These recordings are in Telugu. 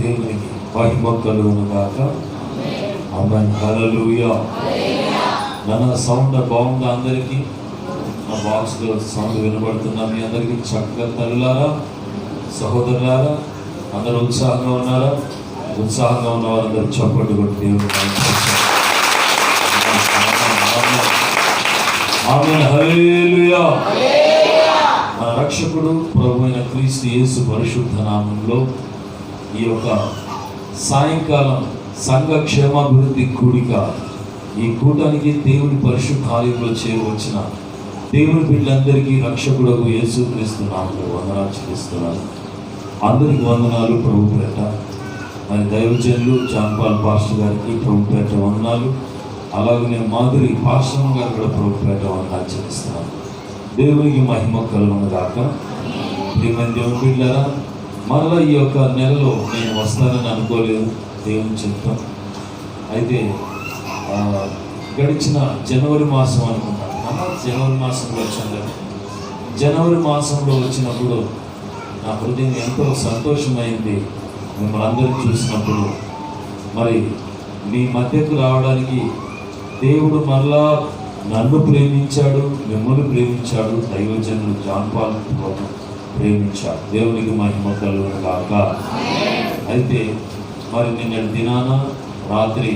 దేవునికి మహిమ కలుగును గాక. ఆమేన్. హల్లెలూయా. నా సౌండ్ బాగుందా అందరికీ? నా బాక్స్లో సౌండ్ వినబడుతున్నా మీ అందరికీ? చక్కగా తల్లులారా, సహోదరులారా, అందరూ ఉత్సాహంగా ఉన్నారా? ఉత్సాహంగా ఉన్న వారందరూ చప్పట్లు కొట్టి దేవుని ఆమేన్. హల్లెలూయా. మన రక్షకుడు ప్రభు అయిన క్రీస్తు యేసు పరిశుద్ధ నామంలో ఈ యొక్క సాయంకాలం సంఘ క్షేమాభివృద్ధి కూడిక, ఈ కూటానికి దేవుని పరిశుద్ధ ఆలయంలో చేరవచ్చిన దేవుని బిడ్డలందరికీ రక్షకుడు యేసు క్రీస్తు నామంలో వందనాలు చెల్లిస్తున్నాను. అందరికి వందనాలు ప్రభు పేట. మరి దైవజనులు జాన్పాల్ పాస్టర్ గారికి ప్రభు పేట వందనాలు. అలాగే మాధురి పాస్టర్ గారు కూడా ప్రభు పేట వందనాలు చెల్లిస్తున్నాను. దేవునికి మహిమ కలుగును గాక. ప్రియమైన దేవుని బిడ్డలారా, మరలా ఈ యొక్క నెలలో నేను వస్తానని అనుకోలేదు, దేవుని చెప్తాం. అయితే గడిచిన జనవరి మాసం అనుకుంటాను, జనవరి మాసంలో వచ్చాను. జనవరి మాసంలో వచ్చినప్పుడు నా హృదయం ఎంతో సంతోషమైంది. మిమ్మల్ని అందరూ చూసినప్పుడు మరి మీ మధ్యకు రావడానికి దేవుడు మరలా నన్ను ప్రేమించాడు, మిమ్మల్ని ప్రేమించాడు, దైవజనులు జాన్పాల్ ప్రేమించాడు. దేవునికి మహిమ కలుగును గాక. అయితే మరి నిన్నటి దినాన రాత్రి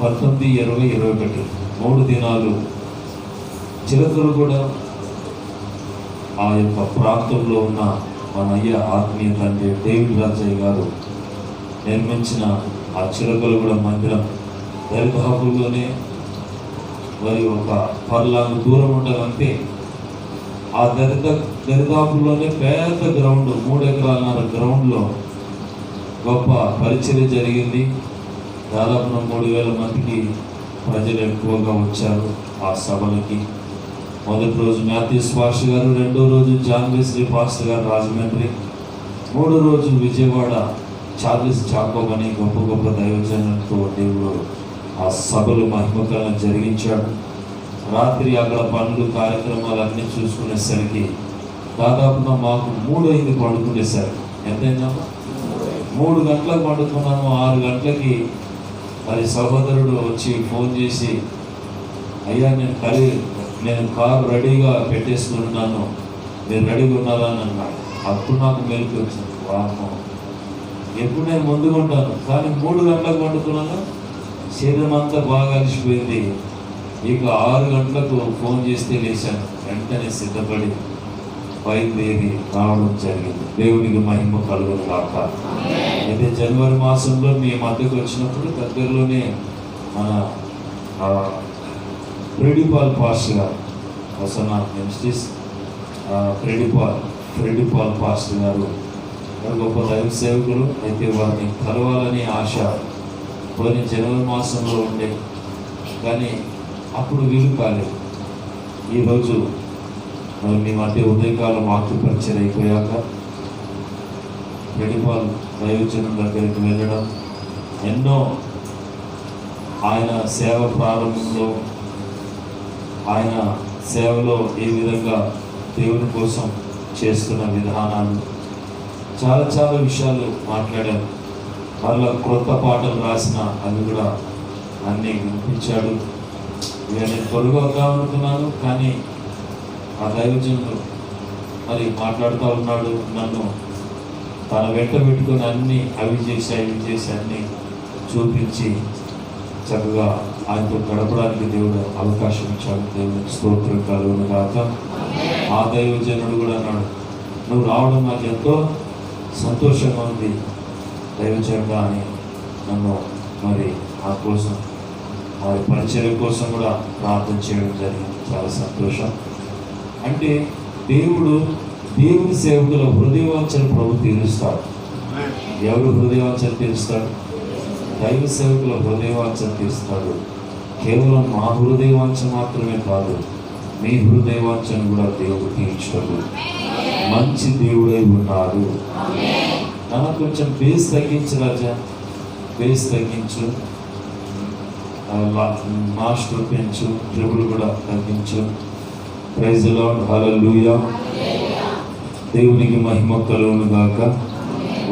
19, 20, 21 3 దినాలు చిలకలు కూడా ఆ యొక్క ప్రాంతంలో ఉన్న మన అయ్య ఆత్మీయ తండ్రి డేవిడ్ రాజయ్య గారు నిర్మించిన ఆ చిలకలు కూడా మందిరం దరిదాపుల్లోనే, మరి ఒక పర్లాంగు దూరం ఉండాలంటే ఆ దరిదాపుల్లోనే పెద్ద గ్రౌండ్, 3 ఎకరాలన్నర గ్రౌండ్లో గొప్ప పరిచర్య జరిగింది. దాదాపు 3,000 మందికి ప్రజలు ఎక్కువగా వచ్చారు ఆ సభలకి. మొదటి రోజు మాథ్యూస్ పాస్టర్ గారు, రెండో రోజు జాన్ వెస్లీ పాస్టర్ గారు రాజమండ్రి, మూడో రోజు విజయవాడ చార్లెస్ జాకోబ్ అని గొప్ప గొప్ప దైవజనులతో దేవుడు ఆ సభలు మహిమకరంగా జరిగించాడు. రాత్రి అక్కడ పనులు కార్యక్రమాలు అన్నీ చూసుకునేసరికి దాదాపుగా మాకు 3 అయింది పండుకునేసరికి. ఎంతైందా? 3 గంటలకు పండుకున్నాము. 6 గంటలకి మరి సహోదరుడు వచ్చి ఫోన్ చేసి, అయ్యా నేను కారు రెడీగా పెట్టేసుకుంటున్నాను, మీరు రెడీగా ఉన్నారా అని అన్నాడు. అప్పుడు నాకు మెలకు వచ్చింది. వాహనం ఎప్పుడు నేను ముందుగా ఉంటాను, కానీ 3 గంటలకు పండుకున్నాను, శరీరం అంతా బాగా అలసిపోయింది. ఇక 6 గంటలకు ఫోన్ చేస్తే లేచాను. వెంటనే సిద్ధపడి బయలుదేరి రావడం జరిగింది. దేవునికి మహిమ కలుగును గాక. అయితే జనవరి మాసంలో మీ మధ్యకు వచ్చినప్పుడు దగ్గరలోనే మన ఫ్రెడిపాల్ పాస్టర్ గారు, వసనా మినిస్ట్రీస్ ఫ్రెడిపాల్ పాస్టర్ గారు గొప్ప దైవ సేవకులు. అయితే వారిని కలవాలని ఆశ పోయిన జనవరి మాసంలో ఉండే, కానీ అప్పుడు వీలు కాలేదు. ఈరోజు మరి మీ మధ్య ఉదయకాలం ఆక్యుపంచర్ అయిపోయాక ఫ్రెడిపాల్ దైవజనం దగ్గరికి వెళ్ళడం, ఎన్నో ఆయన సేవ ప్రారంభంలో ఆయన సేవలో ఏ విధంగా దేవుని కోసం చేస్తున్న విధానాలు, చాలా చాలా విషయాలు మాట్లాడారు. మళ్ళీ క్రొత్త పాటలు రాసిన అవి కూడా అన్నీ వినిపించాడు. ఇక నేను పొరుగవుతా అనుకున్నాను, కానీ ఆ దైవజనుడు మరి మాట్లాడుతూ ఉన్నాడు. నన్ను తన వెంట పెట్టుకుని అన్నీ అవి చేసి అన్నీ చూపించి చక్కగా ఆయనతో గడపడానికి దేవుడు అవకాశం ఇచ్చాడు. దేవునికి స్తోత్రం కలుగును గాక. ఆ దైవజనుడు కూడా అన్నాడు, నువ్వు రావడం నాకు ఎంతో సంతోషంగా ఉంది దైవజనుడా అని నన్ను మరి ఆ కోసం వారి పరిచర్య కోసం కూడా ప్రార్థన చేయడం జరిగింది. చాలా సంతోషం. అంటే దేవుని సేవకుల హృదయవాంఛను ప్రభు తీరుస్తాడు. ఎవరు హృదయవాంఛన తీరుస్తాడు? దైవ సేవకుల హృదయవాంఛన తీరుస్తాడు. కేవలం మా హృదయవాంఛ మాత్రమే కాదు, మీ హృదయవాంఛను కూడా దేవుడు తీర్చాడు. మంచి దేవుడై ఉన్నాడు. నాకు కొంచెం బేస్ తగ్గించు రాజా, బేస్ తగ్గించు, మాస్టర్ పెంచు, ట్రిబుల్ కూడా తగ్గించు. Praise the lord. హల్లెలూయా. దేవునికి మహిమ కలుగును గాక.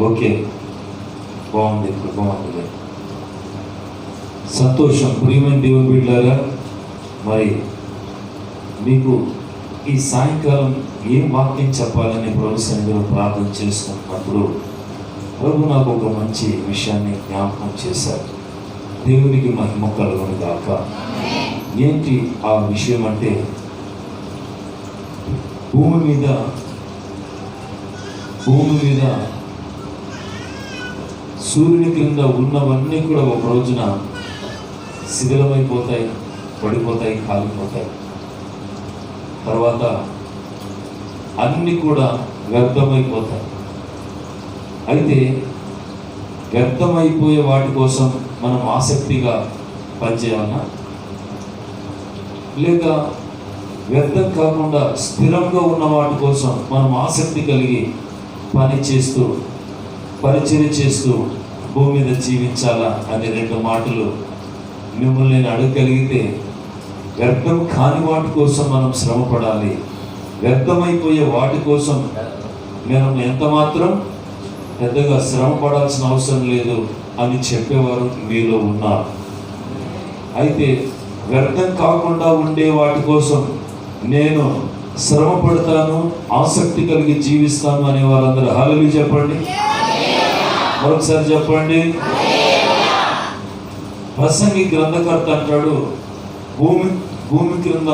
ఓకే, బాగుంది, ఇప్పుడు బాగుంది. సంతోషం. ప్రియమైన దేవుని బిడ్డలారా, మరి మీకు ఈ సాయంకాలం ఏం వాక్యం చెప్పాలని ప్రభు సన్నిధిలో ప్రార్థన చేసుకుంటున్నప్పుడు ప్రభు నాకు ఒక మంచి విషయాన్ని జ్ఞాపకం చేశారు. దేవునికి మహిమ కలుగును గాక. ఏంటి ఆ విషయం అంటే, భూమి మీద సూర్యుని క్రింద ఉన్నవన్నీ కూడా ఒక రోజున శిథిలమైపోతాయి, పడిపోతాయి, కాలిపోతాయి. తర్వాత అన్నీ కూడా వ్యర్థమైపోతాయి. అయితే వ్యర్థమైపోయే వాటి కోసం మనం ఆసక్తిగా పనిచేయాలన్నా, లేక వ్యర్థం కాకుండా స్థిరంగా ఉన్న వాటి కోసం మనం ఆసక్తి కలిగి పరిచర్య చేస్తూ భూమి మీద జీవించాలా అనే రెండు మాటలు మిమ్మల్ని నేను అడగగలిగితే, వ్యర్థం కాని వాటి కోసం మనం శ్రమపడాలి, వ్యర్థమైపోయే వాటి కోసం మనం ఎంత మాత్రం పెద్దగా శ్రమ పడాల్సిన అవసరం లేదు అని చెప్పేవారు మీలో ఉన్నారు. అయితే వ్యర్థం కాకుండా ఉండే వాటి కోసం నేను శ్రమ పడతాను, ఆసక్తి కలిగి జీవిస్తాను అనే వారందరూ హల్లెలూయా చెప్పండి. మరొకసారి చెప్పండి. ప్రసంగి గ్రంథకర్త అంటాడు, భూమి క్రింద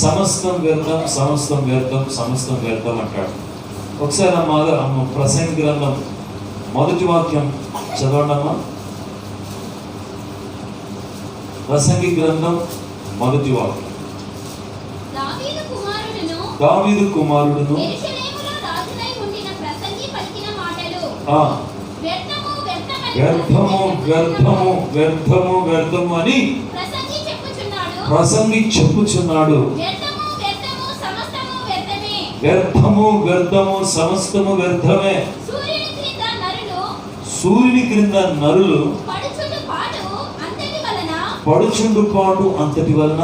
సమస్తం వ్యర్థం, సమస్తం వ్యర్థం, సమస్తం వ్యర్థం అంటాడు. ఒకసారి అమ్మ ప్రసంగి గ్రంథం మొదటి వాక్యం చదవండి అమ్మా. ప్రసంగి గ్రంథం మొదటి వాక్యం. దావీదు కుమారుడును వ్యర్థము వ్యర్థము వ్యర్థము వ్యర్థము అని ప్రసంగి చెప్పుచున్నాడు. వ్యర్థము వ్యర్థము సమస్తము వ్యర్థమే. సూర్యుని క్రింద నరులు పడుచుండు పాటు అంతటి వలన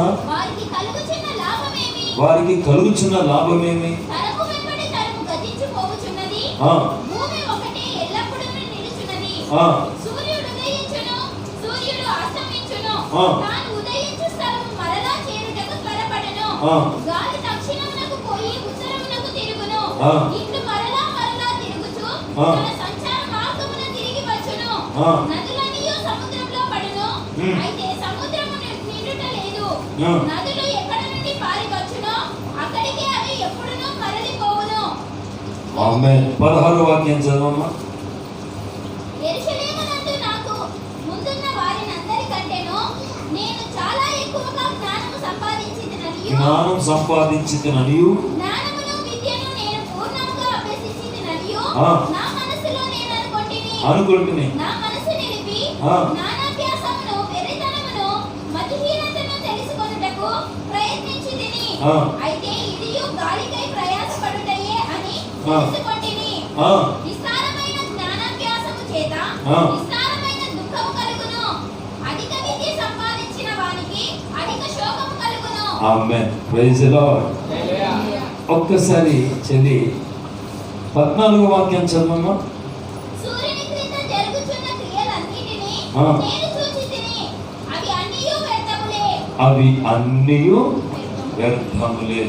వారికి కలుగుచున్న లాభమేమి? ఆమేన్. 16వ వాక్యం చదవమ్మా. జ్ఞానం సంపాదించితిననియు అనుకుంటుని ఆమేన్. Praise the lord. ఒక్కసారి చదివి 14వ వాక్యం చదవమ్మా. సూర్యుని క్రింద జరుగుచున్న క్రియలన్నిటిని నేను చూచితిని, అవి అన్నీయు వ్యర్థములే.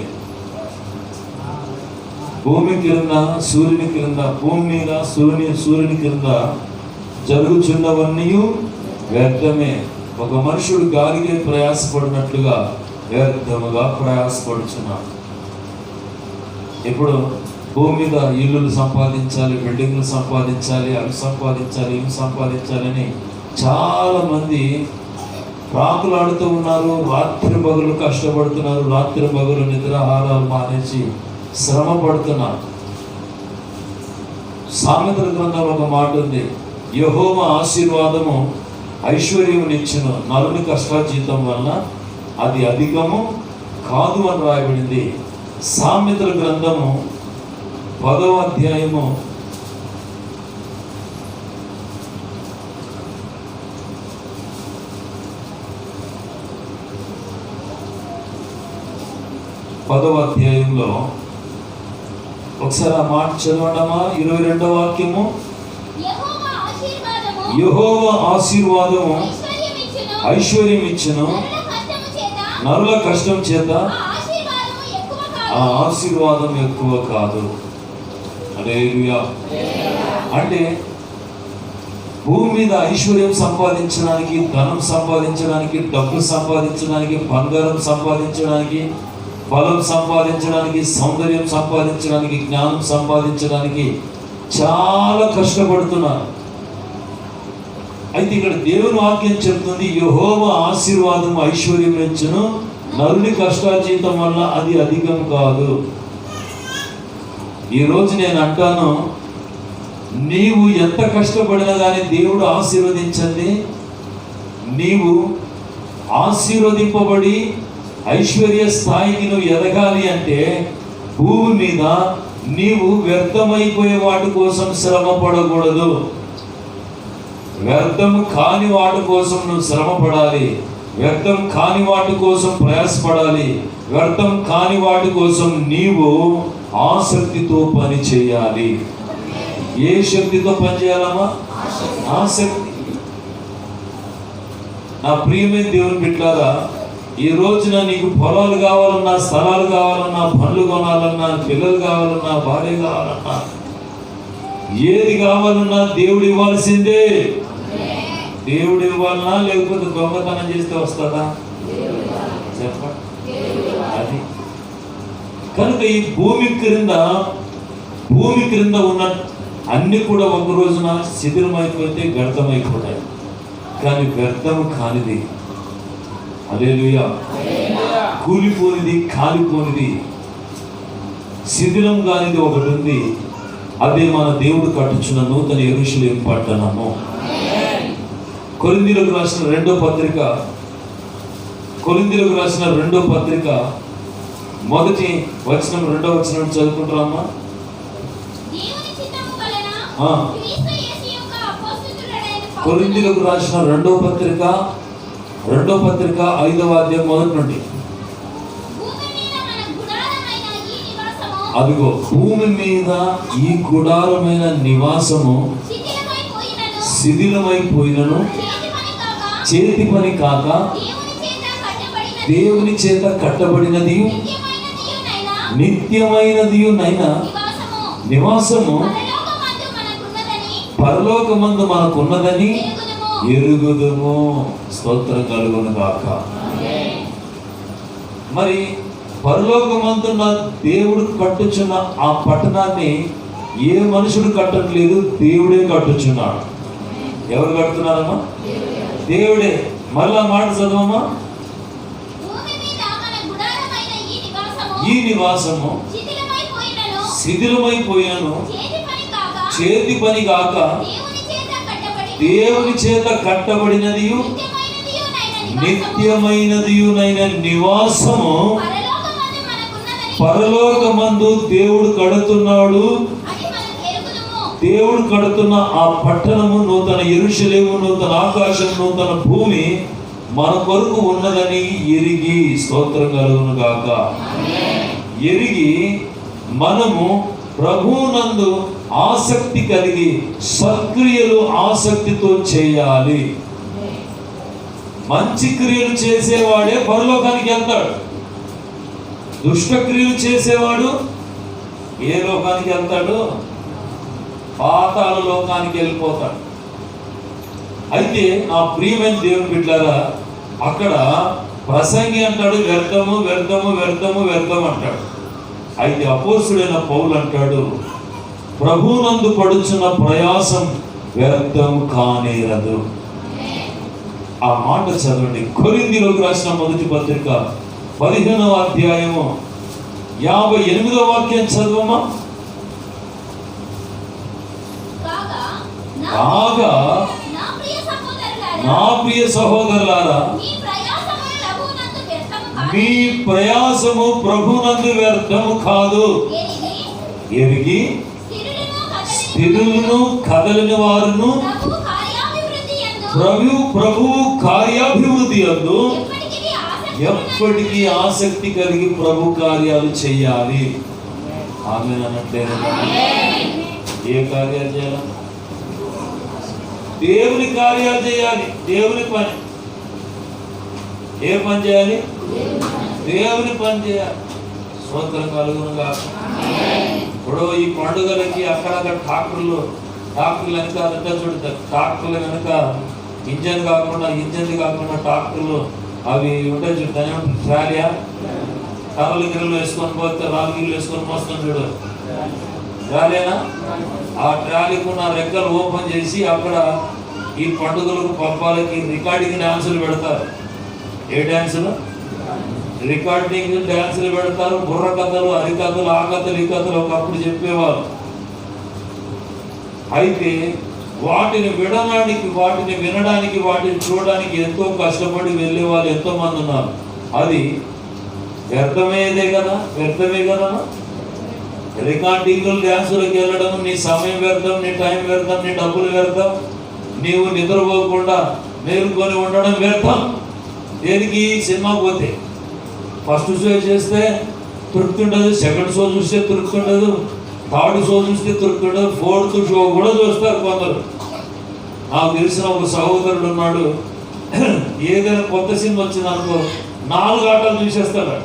భూమి క్రింద సూర్యుని క్రింద, భూమి మీద సూర్యుని క్రింద జరుగుచున్నవన్నీ వ్యర్థమే. ఒక మనుషుడు గాలికి ప్రయాసపడినట్లుగా వ్యర్థముగా ప్రయాసపడుచున్నాడు. ఇప్పుడు భూమి మీద ఇల్లులు సంపాదించాలి, బిల్డింగ్లు సంపాదించాలి, అవి సంపాదించాలి, ఇవి సంపాదించాలని చాలా మంది రాకులాడుతూ ఉన్నారు. రాత్రి పగలు కష్టపడుతున్నారు, రాత్రి పగలు నిద్రాహారాలు మానేసి శ్రమ పడుతున్నారు. సామెతల గ్రంథంలో ఒక మాట ఉంది, యెహోవా ఆశీర్వాదము ఐశ్వర్యమునిచ్చును, నరుని కష్టార్జితం వలన అది అధికము కాదు అని రాయబడింది. సామెతల గ్రంథము 10వ అధ్యాయము 10వ అధ్యాయంలో ఒకసారి ఆ మాట చదవండమా. 22వ వాక్యము. యెహోవా ఆశీర్వాదము యెహోవా ఆశీర్వాదము ఐశ్వర్యం ఇచ్చును. ఐశ్వర్యం ఇచ్చును. నరుల కష్టము చేత నరుల కష్టం చేత ఆ ఆశీర్వాదము ఎక్కువ ఆ ఆశీర్వాదం ఎక్కువ కాదు. హల్లెలూయా. అంటే భూమి మీద ఐశ్వర్యం సంపాదించడానికి, ధనం సంపాదించడానికి, డబ్బు సంపాదించడానికి, బంగారం సంపాదించడానికి, బలం సంపాదించడానికి, సౌందర్యం సంపాదించడానికి, జ్ఞానం సంపాదించడానికి చాలా కష్టపడుతున్నారు. అయితే ఇక్కడ దేవుని వాక్యం చెప్తుంది, యెహోవా ఆశీర్వాదం ఐశ్వర్యం ఇచ్చును, నరుని కష్టార్జితం వల్ల అది అధికం కాదు. ఈరోజు నేను అంటాను, నీవు ఎంత కష్టపడినా కానీ దేవుడు ఆశీర్వదించండి. నీవు ఆశీర్వదింపబడి ఐశ్వర్య స్థాయికి నువ్వు ఎదగాలి అంటే భూమి మీద నీవు వ్యర్థమైపోయే వాటి కోసం శ్రమ పడకూడదు. వ్యర్థము కాని వాటి కోసం నువ్వు శ్రమ పడాలి. వ్యర్థం కాని వాటి కోసం ప్రయాసపడాలి. వ్యర్థం కాని వాటి కోసం నీవు ఆసక్తితో పని చేయాలి. ఏ శక్తితో పని చేయాలమ్మా? ఆసక్తి. నా ప్రియమైన దేవుని బిడ్డలారా, ఈ రోజున నీకు పొలాలు కావాలన్నా, స్థలాలు కావాలన్నా, పనులు కొనాలన్నా, పిల్లలు కావాలన్నా, భార్య కావాలన్నా, ఏది కావాలన్నా దేవుడు ఇవ్వాల్సిందే. దేవుడు ఇవ్వాలన్నా లేకపోతే దొంగతనం చేస్తే వస్తుందా? చెప్పండి. అది కనుక ఈ భూమి క్రింద ఉన్న అన్ని కూడా ఒక రోజున శిథిలమైపోతే వ్యర్థమైపోతాయి. కానీ వ్యర్థం కానిది, హల్లెలూయా, కూలిపోనిది, కాలిపోనిది, శిథిలం కానిది ఒకటి ఉంది. అదే మన దేవుడు కట్టుచున్న నూతన యెరూషలేము పట్టణము. కొరింథీయులకు రాసిన రెండో పత్రిక మొదటి వచనం 2వ వచనం చదువుకుంటారమ్మా. కొరింథీయులకు రాసిన రెండో పత్రిక 5వ అధ్యాయం మొదటి నుండి. అదిగో భూమి మీద ఈ గుడారమైన నివాసము శిథిలమైపోయినను చేతి పని కాక దేవుని చేత కట్టబడినది నిత్యమైనదియునైనా నివాసము పరలోకమందు మనకున్నదని ఎరుగుదుము. స్తోత్రం కలుగును గాక. మరి పరలోకమందున్న దేవుడు కట్టుచున్న ఆ పట్టణాన్ని ఏ మనుషుడు కట్టట్లేదు, దేవుడే కట్టుచున్నాడు. ఎవరు కడుతున్నారమ్మా? దేవుడే. మళ్ళా మాట చదవమ్మా. ఈ నివాసము శిథిలమైపోయినను చేతి పని కాక దేవుని చేత కట్టబడినది నిత్యమైనదియునైన నివాసము పరలోకమందు దేవుడు కడుతున్నాడు. దేవుడు కడుతున్న ఆ పట్టణము, నూతన యెరూషలేము, నూతన ఆకాశం, నూతన భూమి మన కొరకు ఉన్నదని ఎరిగి, స్తోత్రం కలుగును గాక, ఎరిగి మనము ప్రభువునందు ఆసక్తి కలిగి సత్క్రియలు ఆసక్తితో చేయాలి. మంచి క్రియలు చేసేవాడే పరలోకానికి వెళ్తాడు. దుష్టక్రియలు చేసేవాడు ఏ లోకానికి వెళ్తాడు? పాతాళ లోకానికి వెళ్ళిపోతాడు. అయితే నా ప్రియమైన దేవుని బిడ్డలారా, అక్కడ ప్రసంగి అంటాడు వ్యర్థము వ్యర్థము వ్యర్థము వ్యర్థం అంటాడు. అయితే అపోస్తుడైన పౌలు అంటాడు, ప్రభువునందు పడుచున్న ప్రయాసం వ్యర్థం కానేరదు. ఆ మాట చదవండి. కొరింథీయులకు రాసిన మొదటి పత్రిక 15వ అధ్యాయము 58వ వాక్యం చదవమా. కాగా నా ప్రియ సహోదరులారా, మీ ప్రయాసము ప్రభునందు వ్యర్థము కాదు. ఎరిగి స్థిరులను కదలని వారును ప్రభువు కార్యాభివృద్ధి యందు ఎప్పటికీ ఆసక్తి కలిగి ప్రభు కార్యాలు చేయాలి. ఆమె అనట్లేదు. ఏ కార్యాలు చేయాలి? దేవుని కార్యాలు చేయాలి. దేవుని పని. ఏ పని చేయాలి? దేవుని పని చేయాలి. స్తోత్రం కలుగునుగా. ఇప్పుడు ఈ పండుగలకి అక్కడక్కడ ట్రాక్టర్లు వెనక అంతా చూడతారు. ట్రాక్టర్ల వెనక ఇంజన్ కాకుండా ట్రాక్టర్లు అవి ఉంటాయి చూడు. దాని ఏమంటారు? ట్రాలియా. కర్రలు గిర్రలు వేసుకొని పోతే రాళ్ళు గిర్రలు వేసుకొని మోస్తాం చూడు. ట్రాలీనా? ఆ ట్రాలీకు నా రెక్కలు ఓపెన్ చేసి అక్కడ ఈ పండుగలకు పబ్బాలకి రికార్డింగ్ డ్యాన్సులు పెడతారు. ఏ డ్యాన్సులు? రికార్డింగ్ డ్యాన్సులు పెడతారు. బుర్ర కథలు, హరికథలు, ఆ కథలు, ఈ కథలు ఒకప్పుడు చెప్పేవారు. అయితే వాటిని వినడానికి, వాటిని చూడడానికి ఎంతో కష్టపడి వెళ్ళే వాళ్ళు ఎంతో మంది ఉన్నారు. అది వ్యర్థమే కదా. రికార్డింగ్లు, డ్యాన్సులకు వెళ్ళడం నీ సమయం వ్యర్థం, నీ టైం వ్యర్థం, నీ డబ్బులు వ్యర్థం, నీవు నిద్రపోకుండా మేలుకొని ఉండడం వ్యర్థం. దేనికి? సినిమా పోతే ఫస్ట్ షో చేస్తే తృప్తి ఉండదు, సెకండ్ షో చూస్తే తృప్తి ఉండదు, థర్డ్ షో చూస్తే తృప్తి ఉండదు, ఫోర్త్ షో కూడా చూస్తారు కొందరు. నాకు తెలిసిన ఒక సహోదరుడు ఉన్నాడు. ఏదైనా కొత్త సినిమా వచ్చిందనుకో 4 ఆటలు చూసేస్తాడు.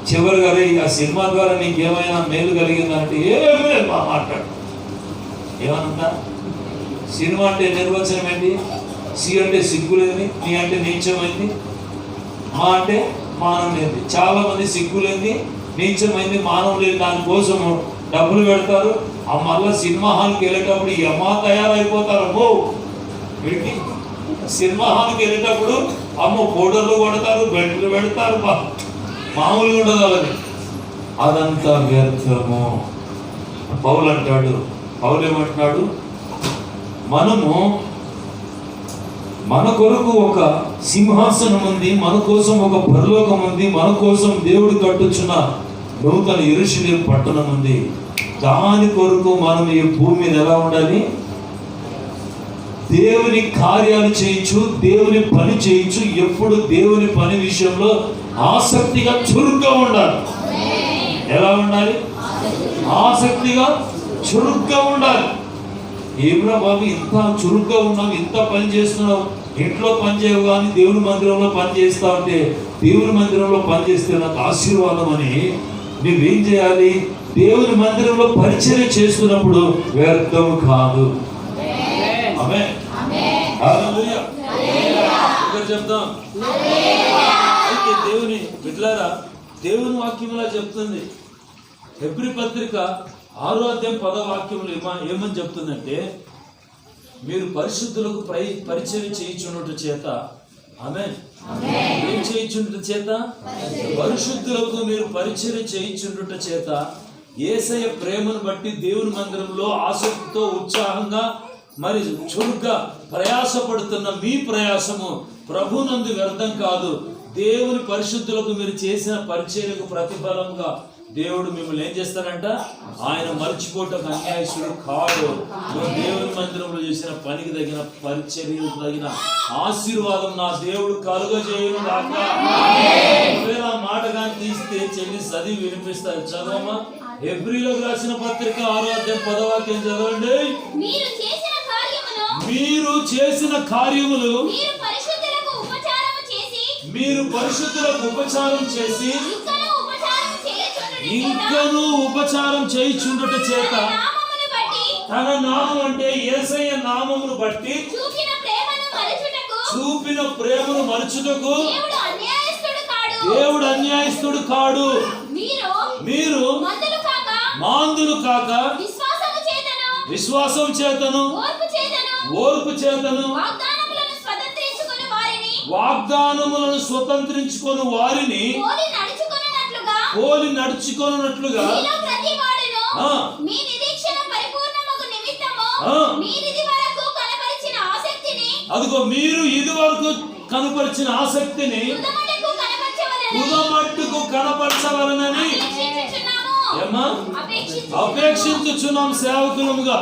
చివరిగా ఆ సినిమా ద్వారా నీకేమైనా మేలు కలిగిందంటే ఏమీ లేదు మాట్లాడు. ఏమన్నా? సినిమా అంటే నిర్వచనం ఏంటి? సి అంటే సిగ్గులేని, నీ అంటే నీచమైంది, మా అంటే మానవం లేని. చాలా మంది సిగ్గులేని, నీచమైంది, మానవం లేని దానికోసం డబ్బులు పెడతారు. ఆ మళ్ళీ సినిమా హాల్కి వెళ్ళేటప్పుడు ఏమా తయారైపోతారు. అమ్మో వీటికి సినిమా హాల్కి వెళ్ళేటప్పుడు అమ్మో పౌడర్లు కొడతారు, బెల్ట్లు పెడతారు, మామూలుగా ఉండదు వాళ్ళని. అదంతా వ్యర్థము. పౌలు ఏమంటున్నాడు? మనము మన కొరకు ఒక సింహాసనం ఉంది, మన కోసం ఒక పరలోకం ఉంది, మన కోసం దేవుడు కట్టుచున్న నూతన యెరూషలేము పట్టణం ఉంది. దాని కొరకు మనం ఈ భూమి మీద ఎలా ఉండాలి? దేవుని కార్యాలు చేయొచ్చు, దేవుని పని చేయొచ్చు. ఎప్పుడు దేవుని పని విషయంలో ఆసక్తిగా చురుగ్గా ఉండాలి. ఎలా ఉండాలి? ఆసక్తిగా చురుగ్గా ఉండాలి. ఏమిరా బాబు ఇంత చురుగ్గా ఉన్నావు, ఇంత పని చేస్తున్నావు, ఇంట్లో పని చేయవు కానీ దేవుని మందిరంలో పని చేస్తా ఉంటే, దేవుని మందిరంలో పని చేస్తే నాకు ఆశీర్వాదం అని నువ్వేం చేయాలి? దేవుని మందిరంలో పరిచర్య చేస్తున్నప్పుడు వ్యర్థం కాదు. ఆమేన్. హల్లెలూయా. చెప్తాం. అయితే దేవుని బిడ్డలారా, దేవుని వాక్యంలో చెప్తుంది. హెబ్రీ పత్రిక 6వ అధ్యాయం 10వ వాక్యంలో ఏమని చెప్తుందంటే, మీరు పరిశుద్ధులకు పరిచర్య చేయించున్నట్టు చేత, ఆమేన్, ఏం చేయించున్నట్టు చేత? పరిశుద్ధులకు మీరు పరిచర్య చేయించున్నట్టు చేత, యేసయ్య ప్రేమను బట్టి దేవుని మందిరంలో ఆసక్తితో ఉత్సాహంగా మరి చురుగ్గా ప్రయాసపడుతున్న మీ ప్రయాసము ప్రభునందు వ్యర్థం కాదు. దేవుని పరిశుద్ధులకు మీరు చేసిన పరిచర్యకు ప్రతిఫలంగా దేవుడు మిమ్మల్ని ఏం చేస్తాడంట? ఆయన మర్చిపోవటం అన్యాయస్తుడు కాడు. దేవుని మందిరంలో చేసిన పనికి తగిన పరిచర్యకు తగిన ఆశీర్వాదం నా దేవుడు కలుగజేయును గాక. ఆ మాట కానీ తీస్తే చెల్లి చదివి వినిపిస్తారు. చదవమా? హెబ్రీలకు రాసిన పత్రిక 6వ అధ్యాయం 10వ వాక్యం చదవండి. మీరు చేసిన కార్యములు మీరు పరిశుద్ధులకు ఉపచారం చేసి ఇంకను ఉపచారం చేయుచుండుట చేత, తన నామం అంటే యేసయ్య నామమును బట్టి చూపిన ప్రేమను మరచుటకు దేవుడు అన్యాయస్తుడు కాడు. మీరు మాందులు కాక విశ్వాసం చేతను ఓర్పు చేతను వాగ్దానములను స్వతంత్రించుకొని వారిని పోలి నడుచుకొనున్నట్లుగా అదిగో మీరు ఇది వరకు కనపరిచిన ఆసక్తిని తుదమట్టుకు కనపరచవలనని అపేక్షించుచున్నాం సేవకులముగా.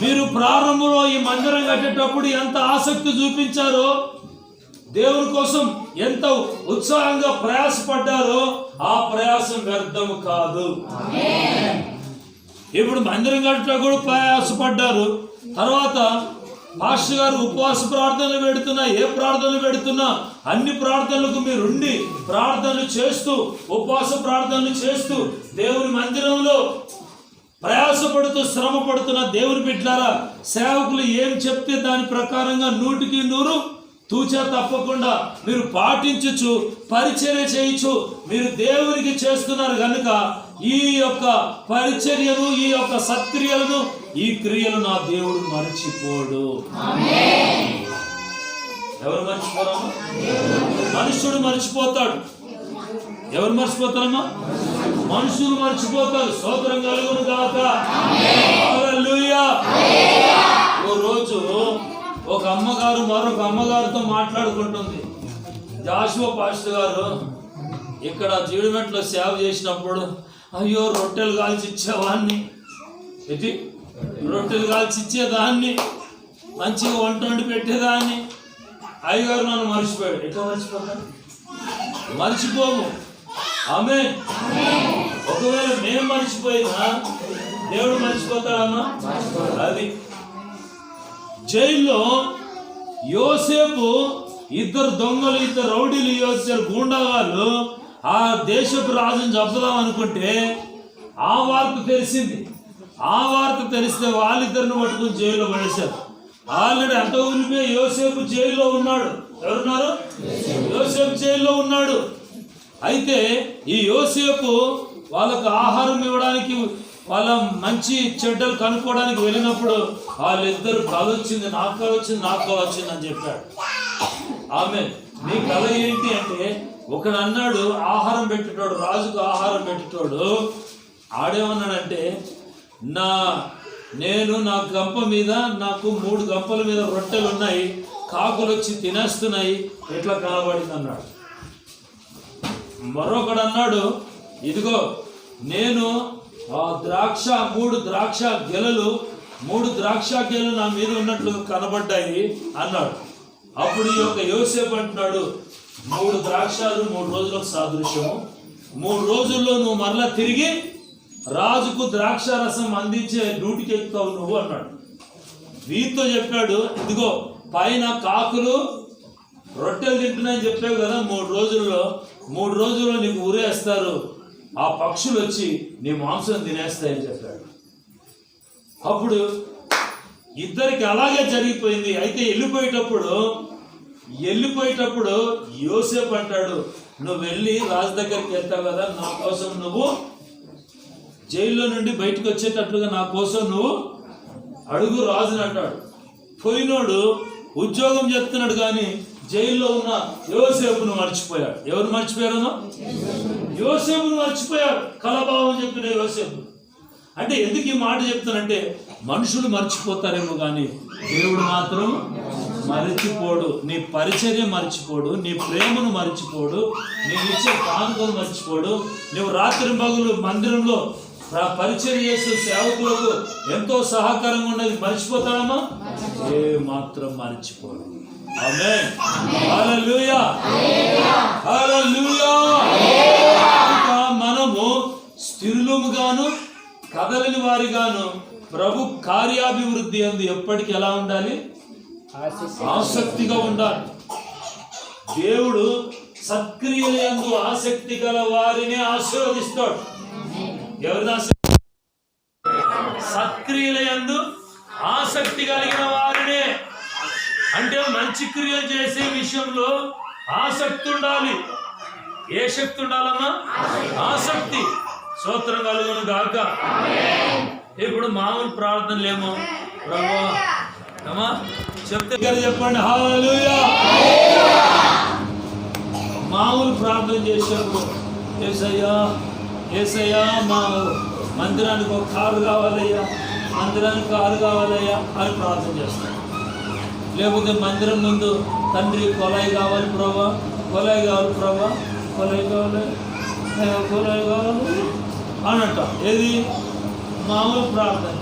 మీరు ప్రారంభంలో ఈ మందిరం కట్టేటప్పుడు ఎంత ఆసక్తి చూపించారో దేవుని కోసం ఎంత ఉత్సాహంగా ప్రయాసపడ్డారో ఆ ప్రయాసం వ్యర్థము కాదు. ఇప్పుడు మందిరం కట్టడానికి కూడా ప్రయాసపడ్డారు. తర్వాత పాస్టర్ గారు ఉపవాస ప్రార్థనలు పెడుతున్నా, ఏ ప్రార్థనలు పెడుతున్నా అన్ని ప్రార్థనలకు మీరు ఉండి ప్రార్థనలు చేస్తూ, ఉపవాస ప్రార్థనలు చేస్తూ దేవుని మందిరంలో ప్రయాసపడుతూ శ్రమ పడుతున్న దేవుని బిడ్డలారా, సేవకులు ఏం చెప్తే దాని ప్రకారంగా 100% తూచా తప్పకుండా మీరు పాటించచ్చు, పరిచర్య చేయొచ్చు. మీరు దేవునికి చేస్తున్నారు కనుక ఈ యొక్క పరిచర్యను, ఈ యొక్క సత్క్రియలను, ఈ క్రియలు నా దేవుడు మర్చిపోడు. ఎవరు మర్చిపోరమ్మా? మనుష్యుడు మర్చిపోతాడు. ఎవరు మర్చిపోతారమ్మా? మనుషులు మర్చిపోతారు. స్తోత్రం కలుగును గాక. హల్లెలూయా. ఓ రోజు ఒక అమ్మగారు మరొక అమ్మగారితో మాట్లాడుకుంటుంది. జాషువా పాస్టర్ గారు ఇక్కడ జీడిమెట్లో సేవ చేసినప్పుడు, అయ్యో రొట్టెలు కాల్చి ఇచ్చేవాడిని, రొట్టెలు కాల్చి ఇచ్చేదాన్ని, మంచిగా వంట వండి పెట్టేదాన్ని. అయ్యగారు నన్ను మర్చిపోయాడు. ఎట్లా మర్చిపోతాడు? మర్చిపోము. ఆమేన్. ఒకవేళ మేము మర్చిపోయినా దేవుడు మర్చిపోతాడమ్మా? అది జైల్లో యోసేపు ఇద్దరు దొంగలు, ఇద్దరు రౌడీలు, ఇద్దరు గూండాగాళ్ళు ఆ దేశపు రాజుని చంపుదాం అనుకుంటే ఆ వార్త తెలిసింది. ఆ వార్త తెలిస్తే వాళ్ళిద్దరిని పట్టుకుని జైల్లో పడేశారు. ఆల్రెడీ అంత ఉండిపోయి యోసేపు జైల్లో ఉన్నాడు. ఎవరున్నారు? యోసేపు జైల్లో ఉన్నాడు. అయితే ఈ యోసేపు వాళ్ళకు ఆహారం ఇవ్వడానికి, వాళ్ళ మంచి చెడ్డలు కనుక్కోవడానికి వెళ్ళినప్పుడు వాళ్ళిద్దరు కళ వచ్చింది, నాకు కళ వచ్చింది, నాకు కళ వచ్చింది అని చెప్పాడు. ఆమె నీ కళ ఏంటి అంటే, ఒకడు అన్నాడు ఆహారం పెట్టేటోడు, రాజుకు ఆహారం పెట్టేటోడు ఆడేమన్నాడంటే, నేను నా గంప మీద, నాకు 3 గంపల మీద రొట్టెలు ఉన్నాయి, కాకులు వచ్చి తినేస్తున్నాయి, ఎట్లా కనబడింది అన్నాడు. మరొకడు అన్నాడు, ఇదిగో నేను 3 ద్రాక్ష గెలలు నా మీద ఉన్నట్లుగా కనబడ్డాయి అన్నాడు. అప్పుడు ఈ యొక్క యోసేపు అంటున్నాడు, 3 ద్రాక్షలు 3 రోజులకు సాదృశ్యము, 3 రోజుల్లో నువ్వు మరలా తిరిగి రాజుకు ద్రాక్ష రసం అందించే డ్యూటీకి ఎక్కుతావు నువ్వు అన్నాడు. వీరితో చెప్పాడు, ఇదిగో పైన కాకులు రొట్టెలు తింటున్నాయని చెప్పావు కదా, 3 రోజుల్లో నీకు ఊరేస్తారు, ఆ పక్షులు వచ్చి నీ మాంసం తినేస్తాయని చెప్పాడు. అప్పుడు ఇద్దరికి అలాగే జరిగిపోయింది. అయితే వెళ్ళిపోయేటప్పుడు యోసేపు అంటాడు, నువ్వు వెళ్ళి రాజు దగ్గరికి వెళ్తావు కదా, నా కోసం నువ్వు జైల్లో నుండి బయటకు వచ్చేటట్లుగా నా కోసం నువ్వు అడుగు రాజుని అంటాడు. పోయినోడు ఉద్యోగం చెప్తున్నాడు కానీ జైల్లో ఉన్న యోసేపును మర్చిపోయాడు. ఎవరు మర్చిపోయారు? యోసేపును మర్చిపోయాడు. కలభావం చెప్పిన యోసేపు. అంటే ఎందుకు ఈ మాట చెప్తానంటే, మనుషులు మర్చిపోతారేమో కానీ దేవుడు మాత్రం మర్చిపోడు. నీ పరిచర్య మర్చిపోడు, నీ ప్రేమను మర్చిపోడు, నీకు ఇచ్చే కానుకలు మర్చిపోడు. నువ్వు రాత్రి పగలు మందిరంలో పరిచర్య చేసే సేవకులకు ఎంతో సహకారంగా ఉన్నది మర్చిపోతాడమ్మా? ఏ మాత్రం మర్చిపోడు. ఆమేన్. హల్లెలూయా. హల్లెలూయా. మనము స్థిరులముగాను కదలని వారిగాను ప్రభు కార్యాభివృద్ధి అందు ఎప్పటికీ ఎలా ఉండాలి? ఆసక్తిగా ఉండాలి. దేవుడు సత్క్రియల యందు ఆసక్తి గల వారిని ఆశీర్వదిస్తాడు. ఎవరిని? సత్క్రియల యందు ఆసక్తి కలిగిన వారినే. అంటే మంచి క్రియలు చేసే విషయంలో ఆసక్తి ఉండాలి. ఏ శక్తి ఉండాలమ్మా? ఆసక్తి. స్తోత్రం కలుగును గాక. ఇప్పుడు మామూలు ప్రార్థనలేమో ప్రభువా చెప్తే చెప్పండి హల్లెలూయా. మామూలు ప్రార్థన చేసేప్పుడు యేసయ్యా మా మందిరానికి ఒక కారు కావాలయ్యా, మందిరానికి కారు కావాలయ్యా అని ప్రార్థన చేస్తాం. లేకపోతే మందిరం ముందు తండ్రి కొలాయి కావాలి ప్రభా, కొలాయి కావాలి ప్రభా, కొలాయి కావాలి అనంట. ఏది? మామూలు ప్రార్థన.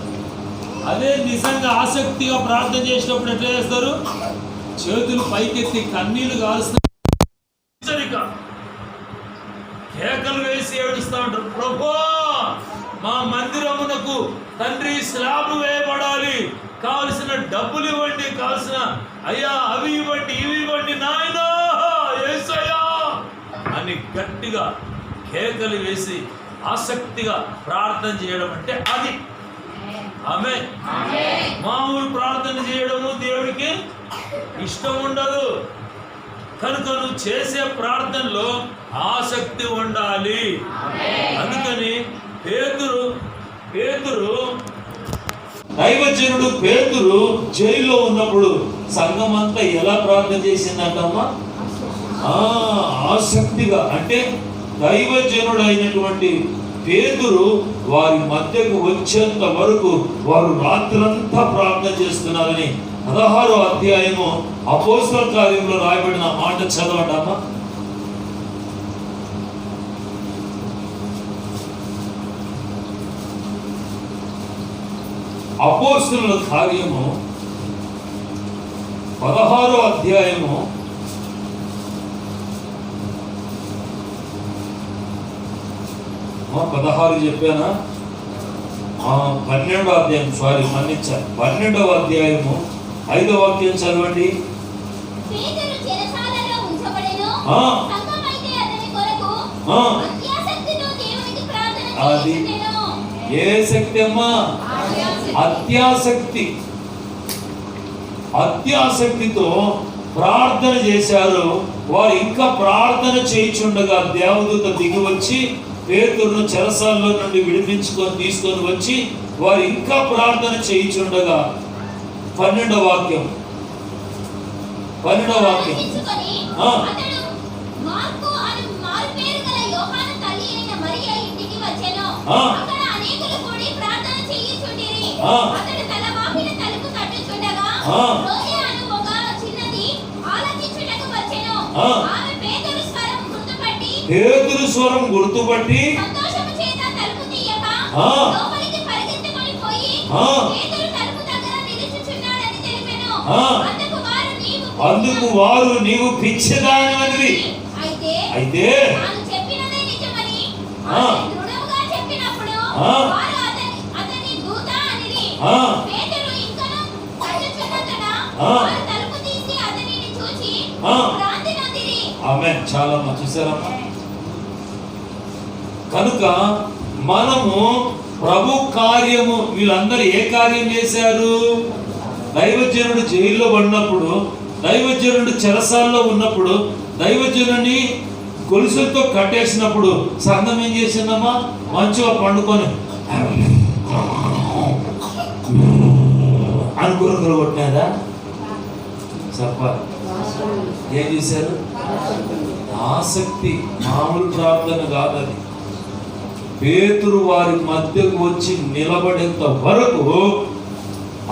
అదే నిజంగా ఆసక్తిగా ప్రార్థన చేసినప్పుడు ఎట్లా చేస్తారు? చేతులు పైకెత్తి కన్నీళ్లు కాల్స్తా, కేకలు వేసి ఏడుస్తా ఉంటారు. ప్రభువా, మా మందిరమునకు తండ్రి స్లాబ్ వేయబడాలి, కావలసిన డబ్బులు ఇవ్వండి, కావలసిన అయ్యా అవి ఇవ్వండి, ఇవి ఇవ్వండి నాయనా యేసయ్యా అని గట్టిగా కేకలు వేసి ఆసక్తిగా ప్రార్థన చేయడం అంటే అది. ఆమె మామూలు ప్రార్థన చేయడము దేవుడికి ఇష్టం ఉండదు. కనుక నువ్వు చేసే ప్రార్థనలో ఆసక్తి ఉండాలి. అందుకని పేతురు దైవజనుడు పేతురు జైల్లో ఉన్నప్పుడు సంఘం అంతా ఎలా ప్రార్థన చేసిందంటమ్మా? ఆసక్తిగా. అంటే దైవజనుడు అయినటువంటి పేతురు వారి మధ్యకు వచ్చేంత వరకు వారు రాత్రంతా ప్రార్థన చేస్తున్నారని 16వ అధ్యాయము అపోస్తలుల కార్యంలో రాయబడిన మాట చదవండమ్మా. అపోస్తలుల కార్యము 16వ అధ్యాయము 16 చెప్పానా? 12వ అధ్యాయం, సారీ మన్నించాను, 12వ అధ్యాయము 5వ వాక్యం చదవండి. పేతురు చెరసాలలో ఉంచబడెను. సంఘమైతే అతని కొరకు అత్యాసక్తితో దేవునికి ప్రార్థన చేయుచుండెను. ఏ శక్తి అమ్మా? అత్యాసక్తితో ప్రార్థన చేశారు. వారు ఇంకా ప్రార్థన చేయుచుండగా దేవదూత దిగి వచ్చి పేతురును చెరసాలలో నుండి తీసుకొని వచ్చి వారు ఇంకా ప్రార్థన చేయుచుండగా 12వ వాక్యం అతడు మార్కు అను మారుపేరు గల యోహాను తల్లి అయిన మరియ ఇంటికి వచ్చెను. అక్కడ అనేకులు కూడి ప్రార్థన చేయుచుండిరి. అతడు తల వాపిన తలుపు తట్టుచుండగా రోజే అను ఒక చిన్నది ఆలకించుటకు వచ్చెను. ఆమె పేతురు స్వరం గుర్తుపట్టి సంతోషము చేత తలుపు తీయక లోపలికి పరిగెత్తుకొని పోయి పేతురు తలుపు దగ్గర నిలుచుచున్నాడని తెలిపెను. అందుకు వారు నీవు పిచ్చిదానివి అయితే తాను చెప్పినదే నిజమని దృఢంగా చెప్పినప్పుడు వారు అతని దూత అనిరి. పేతురు ఇంకను తట్టుచున్నతన వారు తలుపు తీసి అతనిని చూచి భ్రాంతి నొందిరి. ఆమేన్. చాలా మంచి చూసారమ్మా. కనుక మనము ప్రభు కార్యము, వీళ్ళందరూ ఏ కార్యం చేశారు? దైవజనుడు జైల్లో పడినప్పుడు, దైవజనుడు చెరసాల్లో ఉన్నప్పుడు, దైవజనుని గొలుసులతో కట్టేసినప్పుడు సంఘం ఏం చేసిందమ్మా? మంచిగా పండుకొని అనుకుని కొట్టినారా? చెప్పాలి. ఏం చేశారు? ఆసక్తి, మామూలు ప్రార్థన కాదని. పేతురు వారి మధ్యకు వచ్చి నిలబడేంత వరకు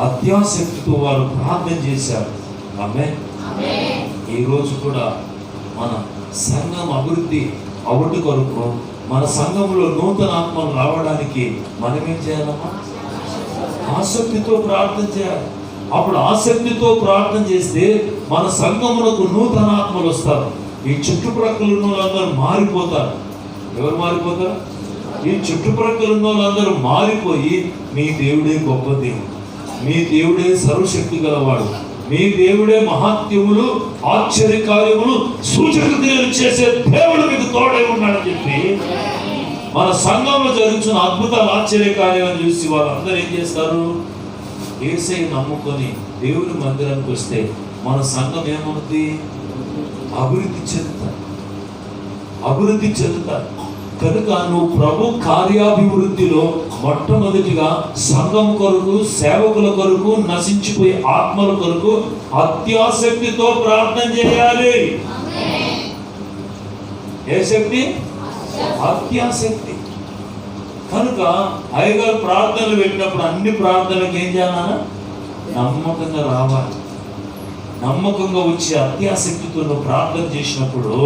అత్యాసక్తితో వారు ప్రార్థన చేశారు. ఆమేన్. ఈరోజు కూడా మన సంఘం అభివృద్ధి అవుటి కొరకు, మన సంఘంలో నూతన ఆత్మలు రావడానికి మనం ఏం చేయాలమ్మా? ఆసక్తితో ప్రార్థన చేయాలి. అప్పుడు ఆసక్తితో ప్రార్థన చేస్తే మన సంఘములకు నూతన ఆత్మలు వస్తారు. ఈ చుట్టుప్రక్కల ఉన్న వాళ్ళందరూ మారిపోతారు. ఎవరు మారిపోతారు? ఈ చుట్టుప్రక్కల ఉన్న వాళ్ళందరూ మారిపోయి మీ దేవుడే గొప్ప దేవుడు, మీ దేవుడే సర్వశక్తి గలవాడు, మీ దేవుడే మహాత్యములు, ఆశ్చర్య కార్యములు, సూచక క్రియలు చేసే దేవుడు మీకు తోడై ఉన్నాడని చెప్పి మన సంఘంలో జరుగుతున్న అద్భుతాలు, ఆశ్చర్య కార్యాలను చూసి వాళ్ళందరూ ఏం చేస్తారు? యేసయ్యను నమ్ముకొని దేవుని మందిరానికి వస్తే మన సంఘం ఏమవుతుంది? అభివృద్ధి చెందుతారు. కనుక నువ్వు ప్రభు కార్యాభివృద్ధిలో మొట్టమొదటిగా సంఘం కొరకు, సేవకుల కొరకు, నశించిపోయే ఆత్మల కొరకు అత్యాసక్తితో ప్రార్థన చేయాలి. ఏ శక్తి? అత్యాసక్తి. కనుక అయ్యగారు ప్రార్థనలు పెట్టినప్పుడు అన్ని ప్రార్థనలకు ఏం చేయాలన్నా? నమ్మకంగా రావాలి. నమ్మకంగా వచ్చి అత్యాసక్తితో నువ్వు ప్రార్థన చేసినప్పుడు,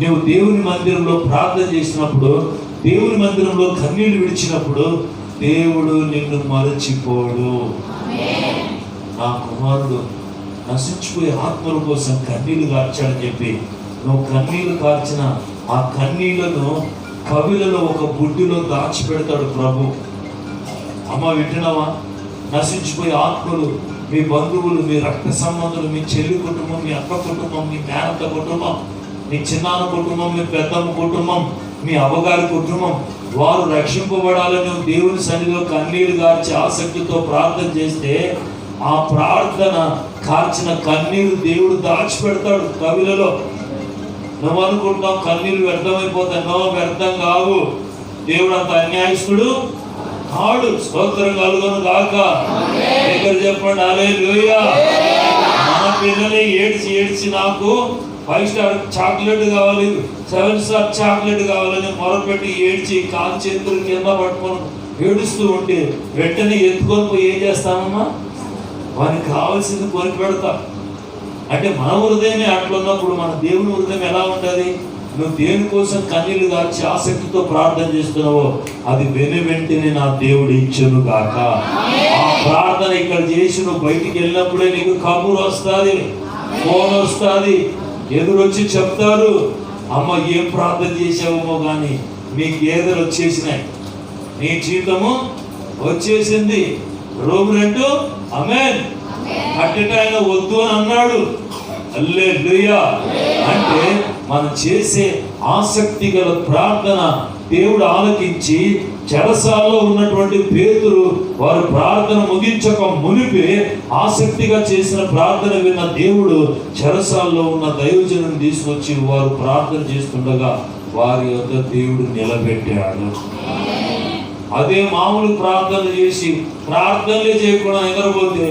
నువ్వు దేవుని మందిరంలో ప్రార్థన చేసినప్పుడు, దేవుని మందిరంలో కన్నీళ్లు విడిచినప్పుడు దేవుడు నిన్ను మరచిపోడు. నా కుమారుడు నశించిపోయే ఆత్మల కోసం కన్నీళ్లు కార్చాడని చెప్పి నువ్వు కన్నీళ్లు కార్చిన ఆ కన్నీళ్లను కవిలలో ఒక బుడ్డిలో దాచిపెడతాడు ప్రభు. అమ్మ వింటున్నావా? నశించిపోయే ఆత్మలు, మీ బంధువులు, మీ రక్త సంబంధులు, మీ చెల్లి కుటుంబం, మీ అక్క కుటుంబం, మీ మేనత్త కుటుంబం, మీ చిన్నాన్న కుటుంబం, మీ పెద్దమ్మ కుటుంబం, మీ అవ్వగారి కుటుంబం, వారు రక్షింపబడాలని దేవుని సన్నిధిలో కన్నీరు కార్చి ఆసక్తితో ప్రార్థన చేస్తే ఆ ప్రార్థన కార్చిన కన్నీరు దేవుడు దాచిపెడతాడు కవిలలో. నువ్వు అనుకుంటాం కన్నీరు వ్యర్థమైపోతాయి. నో, వ్యర్థం కావు. దేవుడు అంత అన్యాయస్తుడు ఆడు. స్తోత్రం కలుగును గాక. దగ్గర చెప్పండి హల్లెలూయా. మన పిల్లలే ఏడ్చి నాకు 5 స్టార్ చాక్లెట్ కావాలి, 7 స్టార్ చాక్లెట్ కావాలని మొరపెట్టి ఏడ్చి కాలు చేతులు కింద పట్టుకొని ఏడుస్తూ ఉంటే వెంటనే ఎత్తుకొని పోయి ఏం చేస్తామమ్మా? వానికి కావాల్సింది కొని పెడతాం. అంటే మన హృదయమే అట్లున్నప్పుడు మన దేవుని హృదయం ఎలా ఉంటుంది? నువ్వు దేనికోసం కన్నీళ్లు కార్చి ఆసక్తితో ప్రార్థన చేస్తున్నావో అది వెంటనే నా దేవుడు ఇచ్చును గాక. ఆ ప్రార్థన ఇక్కడ చేసి నువ్వు బయటికి వెళ్ళినప్పుడే నీకు కబురు వస్తుంది, ఫోన్ వస్తుంది, ఎదురొచ్చి చెప్తారు, అమ్మ ఏం ప్రార్థన చేసావేమో కానీ మీ గేదెలు వచ్చేసినాయి, నీ జీతము వచ్చేసింది, రూమ్ రెంట్ ఆమేన్ కట్టెటాయన వద్దు అని అన్నాడు. హల్లెలూయా. అంటే మనం చేసే ఆసక్తి గల ప్రార్థన దేవుడు ఆలకించి చెరసాలలో ఉన్నటువంటి పేతురు వారు ప్రార్థన ముగించక మునిపే ఆసక్తిగా చేసిన ప్రార్థన విన్న దేవుడు చెరసాలలో ఉన్న దైవజనుని తీసుకొచ్చి వారు ప్రార్థన చేస్తుండగా వారి యొద్ద దేవుడు నిలబెట్టాడు. అదే మామూలు ప్రార్థన చేసి ప్రార్థనలే చేయకుండా ఎగరబోతే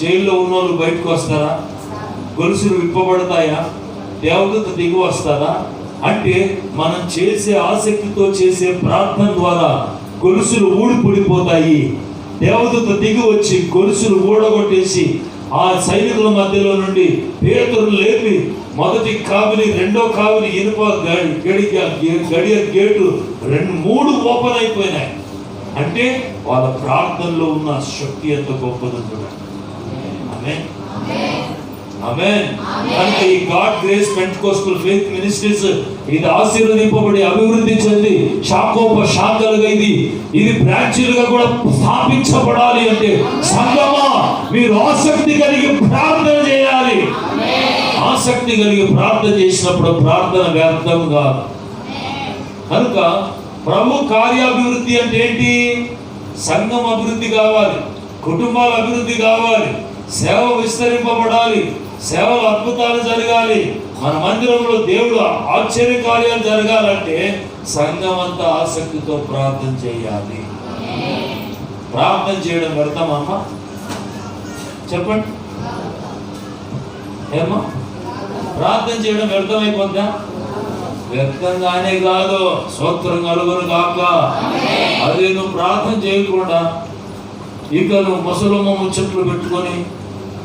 జైల్లో ఉన్న వాళ్ళు బయటకు వస్తారా? గొలుసులు విప్పబడతాయా? దేవదూత దిగి వస్తారా? అంటే మనం చేసే ఆసక్తితో చేసే ప్రార్థన ద్వారా గొలుసులు ఊడిపడిపోతాయి. దేవదూత దిగి వచ్చి గొలుసులు ఊడగొట్టేసి ఆ సైనికుల మధ్యలో నుండి పేతురును లేపి మొదటి కావిలి, రెండో కావిలి ఇనుప గడియ గేటు 2-3 ఓపెన్ అయిపోయినాయి. అంటే వాళ్ళ ప్రార్థనలో ఉన్న శక్తి ఎంత గొప్పదో చూడండి. ఆమేన్ ఆమేన్. కనుక ఈ God grace Pentecostal faith ministries ఇది ఆశీర్వదింపబడి అభివృద్ధి చెంది శాఖలుగా ఇది బ్రాంచీలుగా కూడా స్థాపించబడాలి. అంటే సంగమా మీరు ఆసక్తి కలిగి ప్రార్థన చేయాలి. ఆసక్తి కలిగి ప్రార్థన చేసినప్పుడు ప్రార్థన వ్యర్థం కాదు. కనుక ప్రభు కార్యాభివృద్ధి అంటే ఏంటి? సంఘం అభివృద్ధి కావాలి, కుటుంబాల అభివృద్ధి కావాలి, సేవ విస్తరింపబడాలి, సేవలు అద్భుతాలు జరగాలి, మన మందిరంలో దేవుడు ఆశ్చర్య కార్యాలు జరగాలంటే సంఘం అంతా ఆసక్తితో ప్రార్థన చేయాలి. ప్రార్థన చేయడం వ్యర్థమమ్మా? చెప్పండి. ఏమా ప్రార్థన చేయడం వ్యర్థమైపోద్దా? వ్యర్థంగానే కాదు. స్తోత్రం కలుగును గాక. అదే నువ్వు ప్రార్థన చేయకుండా ఇక నువ్వు ముసలమ్మ ముచ్చట్లు పెట్టుకొని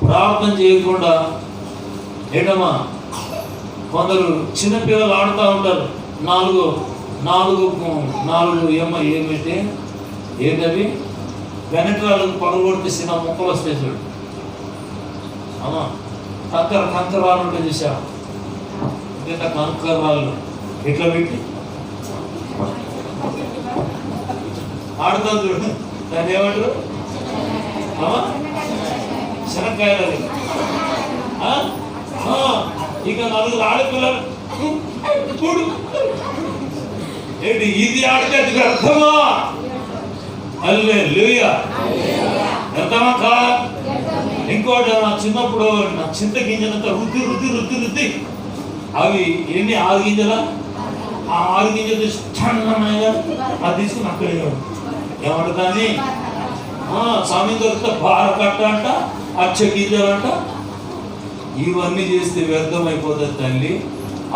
ప్రార్థన చేయకుండా ఏంటమ్మా? కొందరు చిన్నపిల్లలు ఆడుతూ ఉంటారు. నాలుగు ఏమిటి ఏంటవి వెనకాలకు పగలగొడితే చిన్న ముక్కలు వస్తాయి చూడు. అమ్మా కంకరాలు ఉంటే చూసావు? ఇంకా కంకరాలు ఇట్లా పెట్టి ఆడుతాం చూడు. దాన్ని ఏమంటారు? శనక్కాయలు. ఇక 4 ఆడపిల్లలు ఏంటి ఇది ఆడితే అది వ్యర్థమా? హల్లెలూయా. వ్యర్థమా కాదా? ఇంకోటి నా చిన్నప్పుడు నా చింత గింజలంతా రుద్ది అవి ఎన్ని 6 గింజలా? ఆ 6 గింజలు అది తీసుకుని అక్కడ ఏమంటుందని స్వామి దొరికితే బార కట్ట అంట, అచ్చ గింజలంట. ఇవన్నీ చేస్తే వ్యర్థమైపోతుంది తల్లి.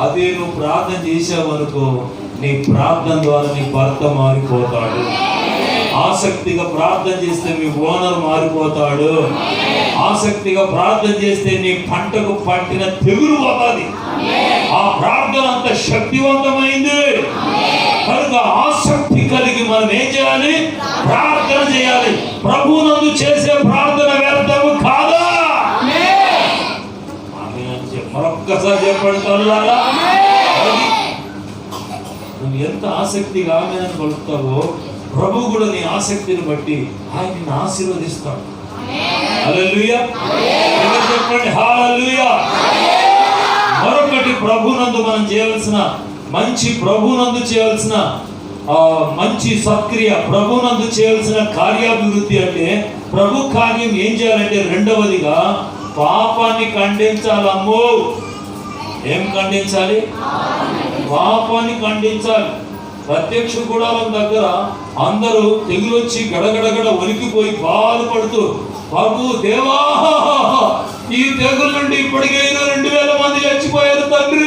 అదే నువ్వు ప్రార్థన చేసావనుకో నీ ప్రార్థన ద్వారా నీ భర్త మారిపోతాడు. ఆసక్తిగా ప్రార్థన చేస్తే మీ ఓనర్ మారిపోతాడు. ఆసక్తిగా ప్రార్థన చేస్తే నీ పంటకు పట్టిన తెగులు పోతుంది. ఆ ప్రార్థన అంత శక్తివంతమైంది. కనుక ఆసక్తి కలిగి మనం ఏం చేయాలి? ప్రార్థన చేయాలి. ప్రభువునందు చేసే ప్రార్థన వ్యర్థము కాదా? సోదరులారా. నువ్వు ఎంత ఆసక్తిగా ఆమెను పలుకుతావో ప్రభు కూడా నీ ఆసక్తిని బట్టి ఆయన నిన్ను ఆశీర్వదిస్తాడు. హల్లెలూయా. చెప్పండి హల్లెలూయా. మరొకటి ప్రభునందు మనం చేయవలసిన ప్రభునందు చేయవలసిన మంచి సక్రియ ప్రభునందు చేయవలసిన కార్యాభివృద్ధి అంటే ప్రభు కార్యం ఏం చేయాలంటే రెండవదిగా పాపాన్ని ఖండించాలమ్మో. ఏం ఖండించాలి? పాపాన్ని ఖండించాలి. ప్రత్యక్ష గుడారం దగ్గర అందరూ తెగులొచ్చి గడగడగడ వణికిపోయి బాధపడుతూ ప్రభు దేవా ఈ తెగుల నుండి ఇప్పటికే 2000 మంది చచ్చిపోయారు తండ్రి,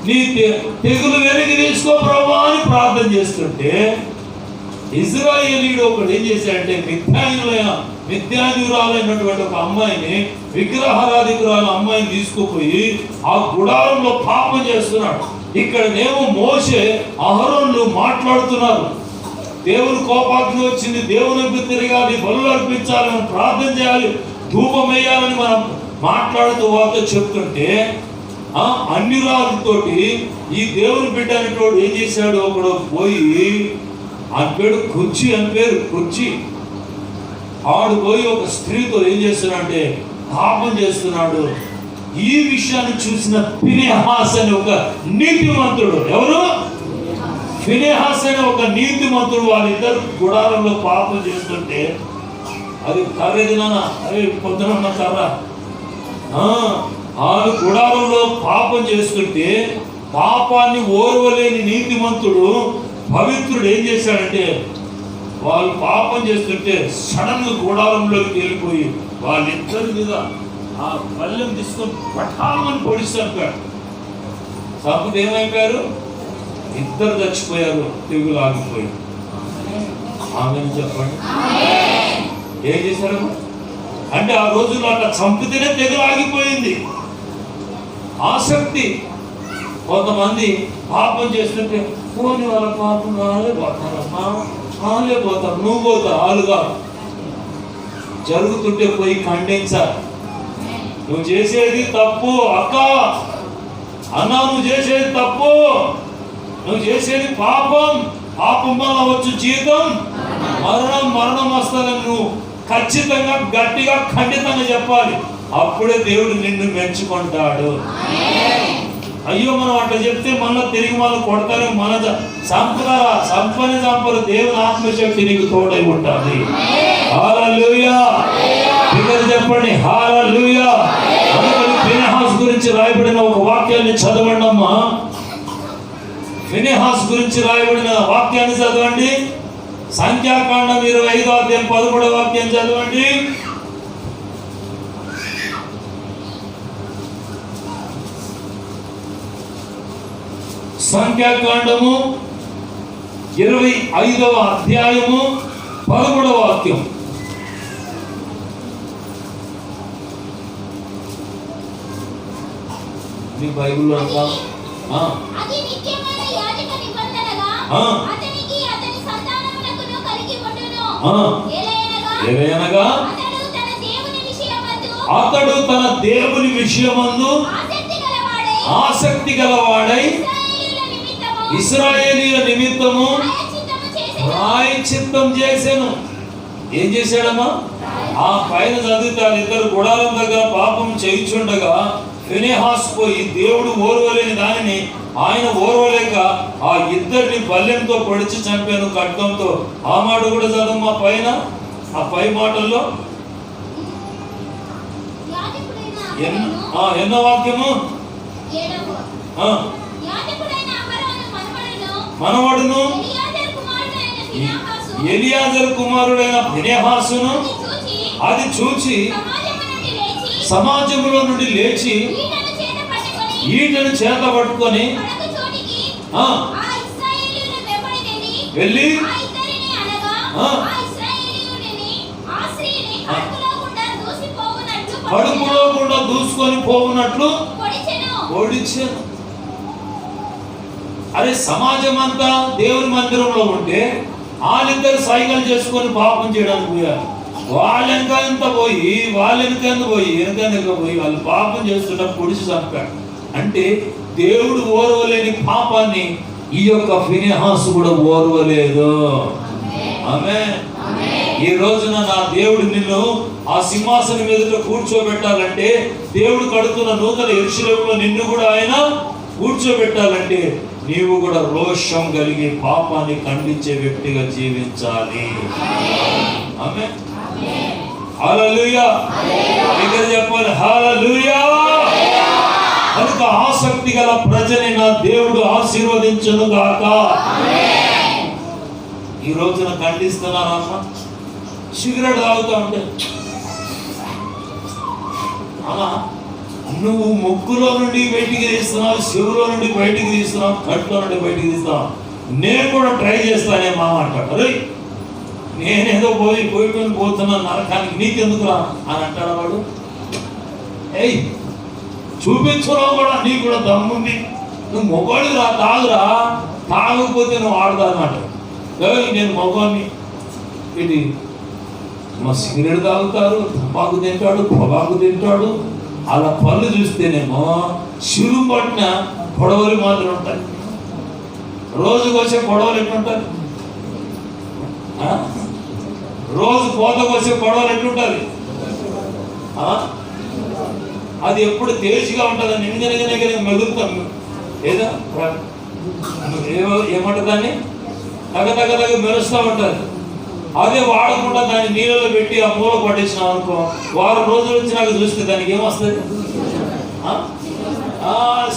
నీ తెగులు వెనక్కి తీసుకో ప్రభు అని ప్రార్థన చేస్తుంటే ఇశ్రాయేలీయుడు ఒకడు ఏం చేశాడంటే మిథ్యానురాలైనటువంటి ఒక అమ్మాయిని, విగ్రహారాధికురాల అమ్మాయిని తీసుకుపోయి ఆ గుడారంలో పాపం చేస్తున్నాడు. ఇక్కడనేమో మోషే అహరోన్లు మాట్లాడుతున్నారు. దేవుని కోపాగ్ని వచ్చింది, దేవునికి తిరగాలి, బలులు అర్పించాలి, మనం ప్రార్థన చేయాలి, ధూపం వేయాలని మనం మాట్లాడుతూ వాళ్ళతో చెప్తుంటే అన్ని రాజుతోటి ఈ దేవుని బిడ్డ అనేటోడు ఏం చేశాడు, ఒకడు పోయి అని పేరు కుర్చీ ఆడు పోయి ఒక స్త్రీతో ఏం చేస్తున్నాడంటే పాపం చేస్తున్నాడు. ఈ విషయాన్ని చూసిన ఫినెహాస్ అనే ఒక నీతిమంతుడు, ఎవరు? ఫినెహాస్ అనే ఒక నీతిమంతుడు వాళ్ళిద్దరు గుడారంలో పాపం చేస్తుంటే, అది కర్రేది నాన్న, అవి పొద్దున కర్ర, వాళ్ళు గుడారంలో పాపం చేస్తుంటే పాపాన్ని ఓర్వలేని నీతిమంతుడు పవిత్రుడు ఏం చేశాడంటే వాళ్ళు పాపం చేస్తుంటే సడన్ గా గుడారంలోకి వెళ్ళిపోయి వాళ్ళిద్దరి మీద ఆ పళ్ళెం తీసుకొని పఠామని పొడిస్తాడు. కాకపోతే ఏమైపోయారు? ఇద్దరు చచ్చిపోయారు, తెగులు ఆగిపోయి. ఆమెను చెప్పండి. ఏం చేశారు అంటే ఆ రోజుల్లో అట్లా చంపితేనే తెగులు ఆగిపోయింది. ఆసక్తి. కొంతమంది పాపం చేస్తుంటే పోని వాళ్ళ పాపం పోతారమ్మా, పోతారు, నువ్వు పోతారు, ఆలుగా జరుగుతుంటే పోయి ఖండించాలి. నువ్వు చేసేది తప్పు అక్క, అన్నా నువ్వు చేసేది తప్పు, నువ్వు చేసేది పాపం వల్ల వచ్చు జీవితం మరణం వస్తుందని నువ్వు ఖచ్చితంగా గట్టిగా ఖండితంగా చెప్పాలి. అప్పుడే దేవుడు నిన్ను మెచ్చుకుంటాడు. అయ్యో మనం అట్లా చెప్తే మళ్ళీ తిరిగి మనం కొడతారు, మన సంపని దేవుని ఆత్మశక్తి నీకు తోడై ఉంటుంది. హల్లెలూయా. చెప్పండి హల్లెలూయా. ఫినెహాస్ గురించి రాయబడిన ఒక వాక్యాన్ని చదవండి అమ్మా. ఫినెహాస్ గురించి రాయబడిన వాక్యాన్ని చదవండి. సంఖ్యాకాండం 25వ అధ్యాయం 11వ వాక్యం చదవండి. సంఖ్యాకాండము 25వ అధ్యాయము 11వ వాక్యం. మీ బైబిల్లో అంతా అది నిత్యమైన యాజక నిబంధనగా అతనికి అతని సంతానమునకును కలిగి ఉండును. ఏలయనగా అతడు తన దేవుని విషయమందు ఆసక్తి గలవాడై ఇశ్రాయేలీయుల నిమిత్తము ప్రాయశ్చిత్తం చేసెను. ఏం చేశాడమ్మా? ఆ పైన చదివితే ఇద్దరు గుడారం దగ్గర పాపం చేయుచుండగా ఫినెహాస్ పోయి దేవుడు ఓర్వలేని దానిని ఆయన ఓర్వలేక ఆ ఇద్దరిని బల్లెంతో పొడిచి చంపాను ఖడ్గంతో. ఆ మాట కూడా చదవమ్మా పైన, ఆ పై మాటల్లో ఎన్నో వాక్యము? మనవడును ఎలియాజరు కుమారుడైన ఫినెహాసును అది చూచి సమాజంలో నుండి లేచి ఈటను చేత పట్టుకొని వెళ్ళి కడుపులో కూడా దూసుకొని పోవునట్లు ఓడించాను. అరే సమాజం అంతా దేవుని మందిరంలో ఉంటే వాళ్ళిద్దరు సైకిల్ చేసుకొని పాపం చేయడానికి పోయారు. వాళ్ళెనక పోయి వెనక పోయి వాళ్ళు పాపం చేస్తున్నప్పుడు పొడిచి చంపాడు. అంటే దేవుడు ఓర్వలేని పాపాన్ని ఈ యొక్క ఫినెహాసు కూడా ఓర్వలేదు. ఆమేన్. ఈ రోజున నా దేవుడు నిన్ను ఆ సింహాసనం మీదట కూర్చోబెట్టాలంటే, దేవుడు కడుతున్న నూతన యెరూషలేములో నిన్ను కూడా ఆయన కూర్చోబెట్టాలంటే నీవు కూడా రోషం కలిగి పాపాన్ని ఖండించే వ్యక్తిగా జీవించాలి. ఆమేన్. హల్లెలూయా. ఇక్కడ చెప్పాలి హల్లెలూయా. కనుక ఆసక్తి గల ప్రజని నా దేవుడు ఆశీర్వదించును గాక. ఈ రోజున ఖండిస్తున్నారమ్మా. సిగరెట్ తాగుతా ఉంటే అలా నువ్వు ముక్కులో నుండి బయటికి తీస్తున్నావు, చెవులో నుండి బయటికి తీస్తున్నావు, కట్టులో నుండి బయటికి తీస్తున్నావు. నేను కూడా ట్రై చేస్తానే మామ అంటాడు. అరే నేనేదో పోతున్నా నరకానికి, నీకెందుకురా అని అంటాడు వాడు. ఏయ్ చూపించున్నావు కూడా, నీకు కూడా దమ్ముంది, నువ్వు మొగాడు రా, తాగురా, తాగకపోతే నువ్వు ఆడదాన్నమాట. నేను మొగాన్ని ఇది మా సిగరెట్ తాగుతారు, తంబాకు తింటాడు, పొగాకు తింటాడు. అలా పళ్ళు చూస్తేనేమో శిలువ పట్టిన గొడవలు మాత్రం ఉంటాయి. రోజుకు వచ్చే గొడవలు ఎట్లుంటాయి? రోజు కోతకు వచ్చే గొడవలు ఎట్లుంటుంది? అది ఎప్పుడు తేలిగా ఉంటుంది. నిన్నగనగనగన మెదులుతాం. ఏదో ఏమంటుంది దాన్ని తగ మెరుస్తూ ఉంటుంది. అదే వాడకుండా దాన్ని నీళ్ళలో పెట్టి ఆ మూల పట్టేసినాం అనుకో, వారం రోజులు వచ్చి నాకు చూస్తే దానికి ఏమొస్తుంది?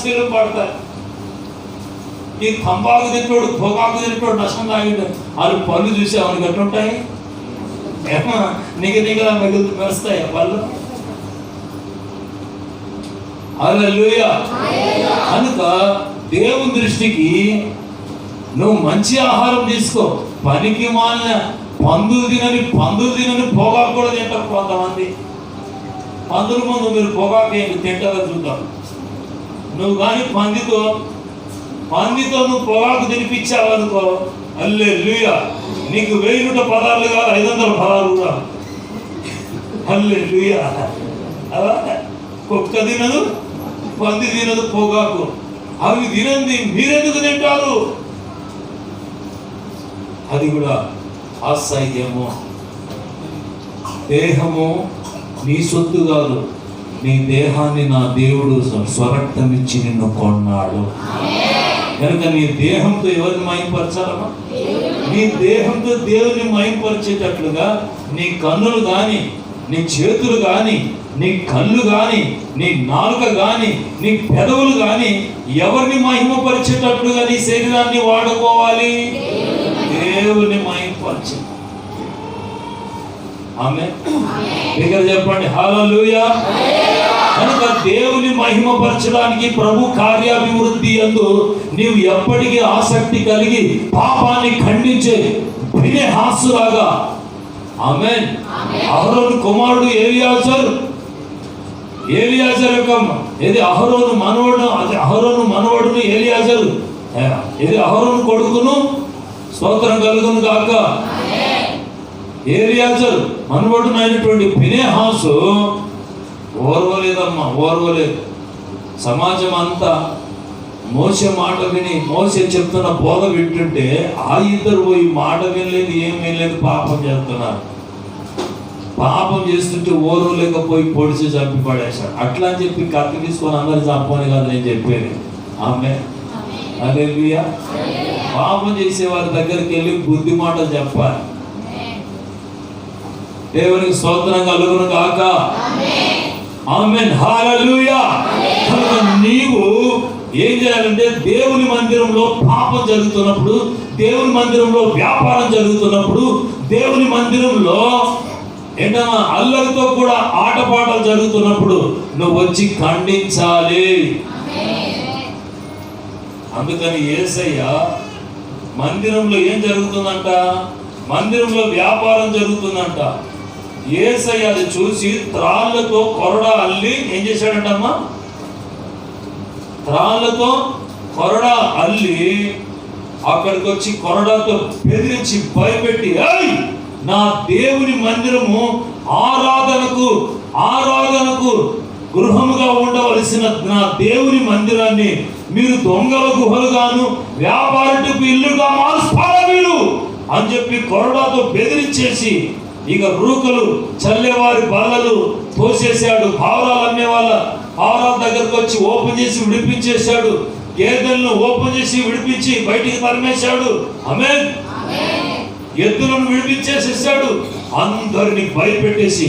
శిలువ పడతాయి. ఈ తంబాకు తింటాడు, పొగాకు తింటాడు, నష్టం తాగింటాడు. వాళ్ళు పళ్ళు చూసి అవన్నీ ఎట్లుంటాయి? ఏమో నిగలా మెరుస్తాయి పళ్ళు. హల్లెలూయా. కనుక దేవుని దృష్టికి నువ్వు మంచి ఆహారం తీసుకో. పనికి మాలిన పందులు తినని పొగాకు కూడా తింటారు కొంతమంది. పందుల ముందు మీరు పొగాకు ఏంటి తింటారో చూద్దాం. నువ్వు కానీ పందితో నువ్వు పొగాకు తినిపించావనుకో, హల్లెలూయా, నీకు 1000 పదాలు కాదు, 500 పదాలు కూడా. హల్లెలూయా. అలా కుక్క తినదు, పంది తినదు పొగాకు. అవి తినంది మీరెందుకు తింటారు? అది కూడా అసహ్యము. దేహము నీ సొత్తు కాదు. నీ దేహాన్ని నా దేవుడు స్వరక్తం ఇచ్చి నిన్ను కొన్నాడు. కనుక నీ దేహంతో ఎవరిని మహింపరచాలమ్మా? నీ దేహంతో దేవుని మహింపరిచేటట్లుగా నీ కన్నులు కానీ, నీ చేతులు కానీ, నీ కళ్ళు కానీ, నీ నాలుక కానీ, నీ పెదవులు కానీ ఎవరిని మహిమపరిచేటట్లుగా నీ శరీరాన్ని వాడుకోవాలి? దేవుని మహిమపరిచే. ఆమేన్. ఇక్కడ చెప్పండి హల్లెలూయా. కనుక దేవుని మహిమపరచడానికి ప్రభు కార్యాభివృద్ధి యందు నీవు ఎప్పటికీ ఆసక్తి కలిగి పాపాన్ని ఖండించే ఫినెహాసులాగా. ఆమేన్. అహరోను కుమారుడు ఏలియాజరు యొక్క అహరోను మనవడును ఏలియాజరు, అహరోను కొడుకును స్తోత్రం కలుగును గాక. ఏలియాజరు మనవడునైనటువంటి ఫినెహాసు ఓర్వలేదు. సమాజం అంతా మోసే మాట విని, మోసే చెప్తున్న బోధ వింటుంటే ఆ ఇద్దరు పోయి మాట వినలేదు, ఏం వినలేదు, పాపం చేస్తున్నారు. పాపం చేస్తుంటే ఓర్వలేకపోయి పొడిచి చంపి పడేశాడు. అట్లా అని చెప్పి కత్తి తీసుకొని అందరు చంపని కాదు నేను చెప్పేది. ఆమేన్. హల్లెలూయా. పాపం చేసే వారి దగ్గరికి వెళ్ళి బుద్ధి మాటలు చెప్పాలి. దేవునికి స్తోత్రం కలుగును గాక. ఆమేన్. హల్లెలూయా. కనుక నీవు ఏం చేయాలంటే దేవుని మందిరంలో పాపం జరుగుతున్నప్పుడు, దేవుని మందిరంలో వ్యాపారం జరుగుతున్నప్పుడు, దేవుని మందిరంలో ఏంటన్నా అల్లరితో కూడా ఆటపాటలు జరుగుతున్నప్పుడు నువ్వు వచ్చి ఖండించాలి. అందుకని యేసయ్య మందిరంలో ఏం జరుగుతుందంట? మందిరంలో వ్యాపారం జరుగుతుందంట. యేసయ్య అది చూసి త్రాళ్ళతో కొరడా అల్లి ఏం చేశాడంటమ్మా? త్రాళ్ళతో కొరడా అల్లి అక్కడికి వచ్చి కొరడాతో బెదిరించి భయపెట్టి, నా దేవుని మందిరము ఆరాధనకు గృహముగా ఉండవలసిన నా దేవుని మందిరాన్ని మీరు దొంగల గుహలుగాను వ్యాపారపు ఇల్లుగా మారుస్తారా మీరు అని చెప్పి కొరడాతో బెదిరించేసి ఇక రూకలు చల్లేవారి బల్లలు తోసేశాడు. పావురాలు అమ్మే వాళ్ళ పావురాల దగ్గరకు వచ్చి ఓపెన్ చేసి విడిపించేశాడు. గేదెలను ఓపెన్ చేసి విడిపించి బయటికి తరిమేశాడు. ఆమేన్. ఎద్దులను విడిపించేసేసాడు. అందరిని భయపెట్టేసి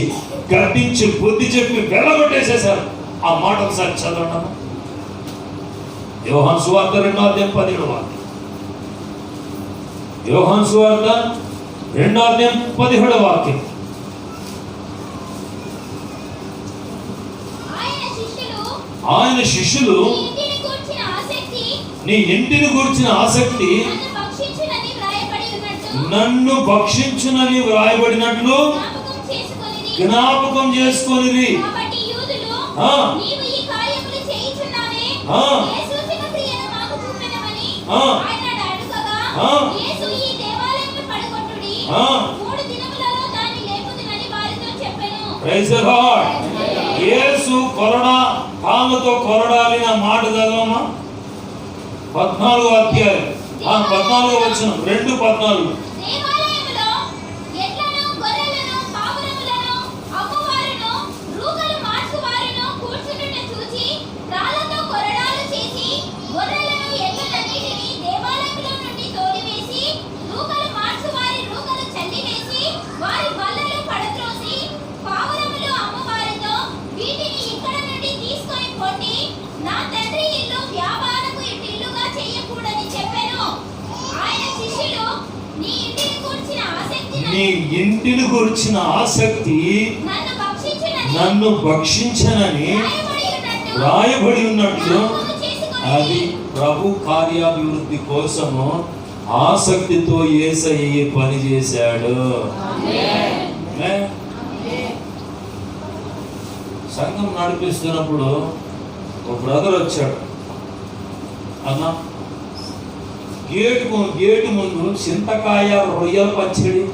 గద్దించి బుద్ధి చెప్పి వెళ్ళగొట్టేసేశారు. ఆ మాట ఒకసారి చదవండి. యోహాను సువార్త 2:17. యోహాను సువార్త 2:17. ఆయన శిష్యులు నీ ఇంటిని గూర్చిన ఆసక్తి నన్ను భక్షించునని వ్రాయబడినట్లు జ్ఞాపకం చేసుకొనిరి. యేసు కొరడా ఆమెతో కొరడాలిన మాట చదవమా. 14వ అధ్యాయం 14వ వచనం 2:14. నీ ఇంటిని గురించిన ఆసక్తి నన్ను భక్షించనని రాయబడి ఉన్నట్లు అది ప్రభు కార్యాభివృద్ధి కోసము ఆసక్తితో యేసయ్య పని చేశాడు. సంఘం నడిపిస్తున్నప్పుడు ఒక బ్రదర్ వచ్చాడు. అన్నా గేటు ముందు చింతకాయ, రొయ్యల పచ్చడి,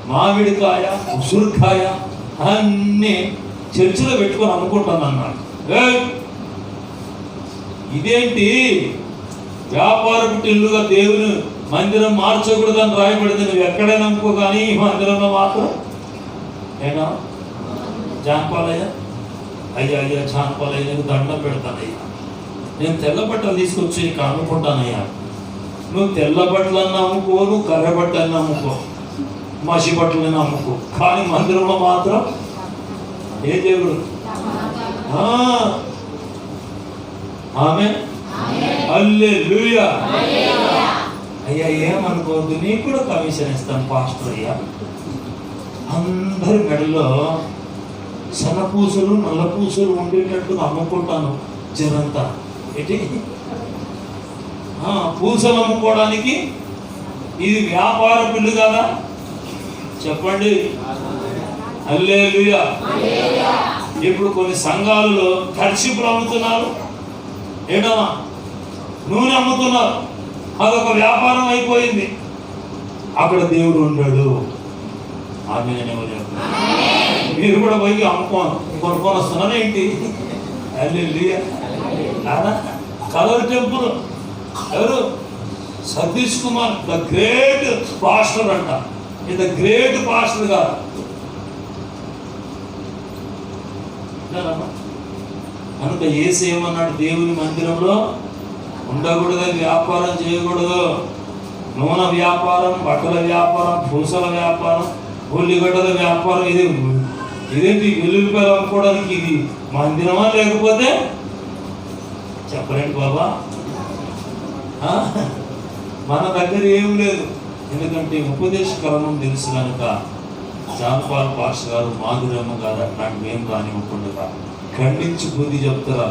మామిడికాయ, ఉసురుకాయ అన్నీ చర్చిలో పెట్టుకొని అమ్ముకుంటాను అన్నాడు. ఇదేంటి వ్యాపారపు ఇల్లుగా దేవుని మందిరం మార్చకూడదని రాయబడింది. నువ్వు ఎక్కడైనా అమ్ముకో కానీ ఈ మందిరంలో మాత్రం ఏనా జాన్పాలయ్య అయ్యా జాన్పాలయ్య నీకు దండం పెడతానయ్యా. నేను తెల్ల బట్టలు తీసుకొచ్చి నీకు అమ్ముకుంటానయ్యా. నువ్వు తెల్ల బట్టలన్నా అమ్ముకో, నువ్వు కర్ర బట్టలన్నా అమ్ముకో, మసి బట్టలన్నా అమ్ముకో, కానీ మందిరంలో మాత్రం ఏ దేవుడు. ఆమె హల్లెలూయా. అయ్యా ఏమనుకోవద్దు, నీకు కూడా కమిషన్ ఇస్తాను పాస్టర్ అయ్యా. అందరి మెడలో సన్నపూసలు నల్లపూసలు ఉండేటట్టు అమ్ముకుంటాను జనంతా. ఏంటి పూసలు అమ్ముకోవడానికి ఇది వ్యాపార పిల్లు కదా? చెప్పండి. హల్లెలూయా. ఇప్పుడు కొన్ని సంఘాలలో కర్షిపులు అమ్ముతున్నారు, ఏడమా నూనె అమ్ముతున్నారు. అదొక వ్యాపారం అయిపోయింది. అక్కడ దేవుడు ఉన్నాడు. ఆమె మీరు కూడా పోయి కొనుక్కొని వస్తున్నారా ఏంటి? హల్లెలూయా. కలర్ టెంపుల్ ఎవరు? Satish Kumar the great pastor అంట. ఇది గ్రేట్ పాస్టర్ కాదు. కనుక యేసు ఏమన్నాడు? దేవుని మందిరంలో ఉండకూడదు, వ్యాపారం చేయకూడదు. నూనె వ్యాపారం, బట్టల వ్యాపారం, పూసల వ్యాపారం, ఉల్లిగడ్డల వ్యాపారం, ఇదేంటి వెల్లుల్లిపాయలు అమ్ముకోవడానికి ఇది మందిరమా? లేకపోతే చెప్పలేండి బాబా. మన దగ్గర ఏం లేదు. ఎందుకంటే ఉపదేశకరణం తెలుసు కనుక జాన్పాల్ పాస్టర్ గారు, మాధురమ్మ గారు అట్లాంటివి ఏం రానివ్వకుండా ఖండించి బుద్ధి చెప్తారా?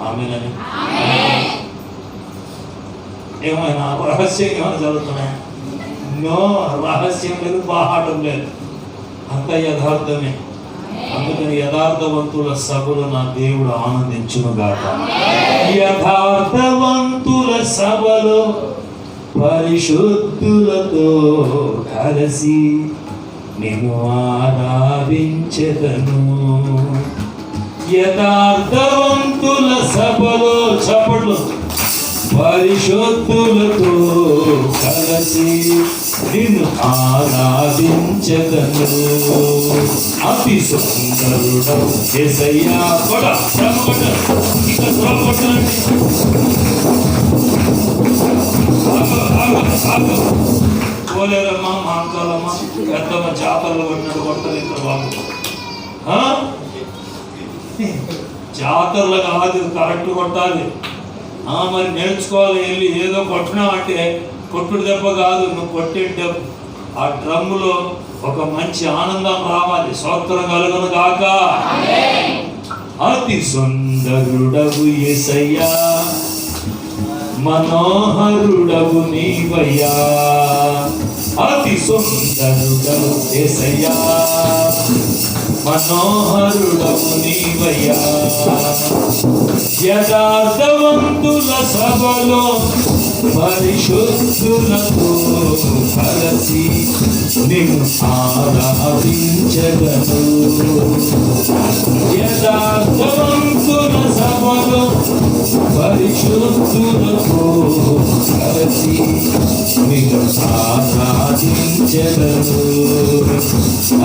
ఆమెనని ఏమైనా రహస్యం ఏమైనా జరుగుతున్నాయా? నో, రహస్యం లేదు, బాహాటం లేదు, అంత యథార్థమే. అందుకని యథార్థవంతుల సభలో నా దేవుడు ఆనందించునుగాక. యథార్థవంతుల సభలో పరిశుద్ధులతో కలిసి నేను ఆరాధించెదను. యథార్థవంతుల సభలో చప్పట్లు పరిశుద్ధులతో కలిసి నిన్ను ఆరాధించదను. అతి సుందరుడవు యేసయ్యా. కొడ కొడ ఇక కొట్టండి. పోలేరమ్మా మాంకాలమ్మా పెద్దమ్మ జాతరలు కొట్టినట్టు కొట్టదు ఇక్కడ బాబు. జాతరలు కాదు, కరెక్ట్ కొట్టాలి. మరి నేర్చుకోవాలి. వెళ్ళి ఏదో కొట్టినావు అంటే కొట్టుడు దెబ్బ కాదు, నువ్వు కొట్టే దెబ్బ ఆ డ్రమ్ములో ఒక మంచి ఆనందం రావాలి. స్తోత్రం కలుగును గాక. అతి సుందరుడవు యేసయ్యా, మనోహరుడవు నీవయ్యా. అతి సుందరుడవు యేసయ్యా, మనోహరుడవు నీవయ్యా. యథార్థవంతుల సభలో పరిశుద్ధులతో కలిసి నిన్ను ఆరాధించగను. యథార్థవంతుల సభలో పరిశుద్ధులతో కలిసి నిన్ను ఆరాధించగను.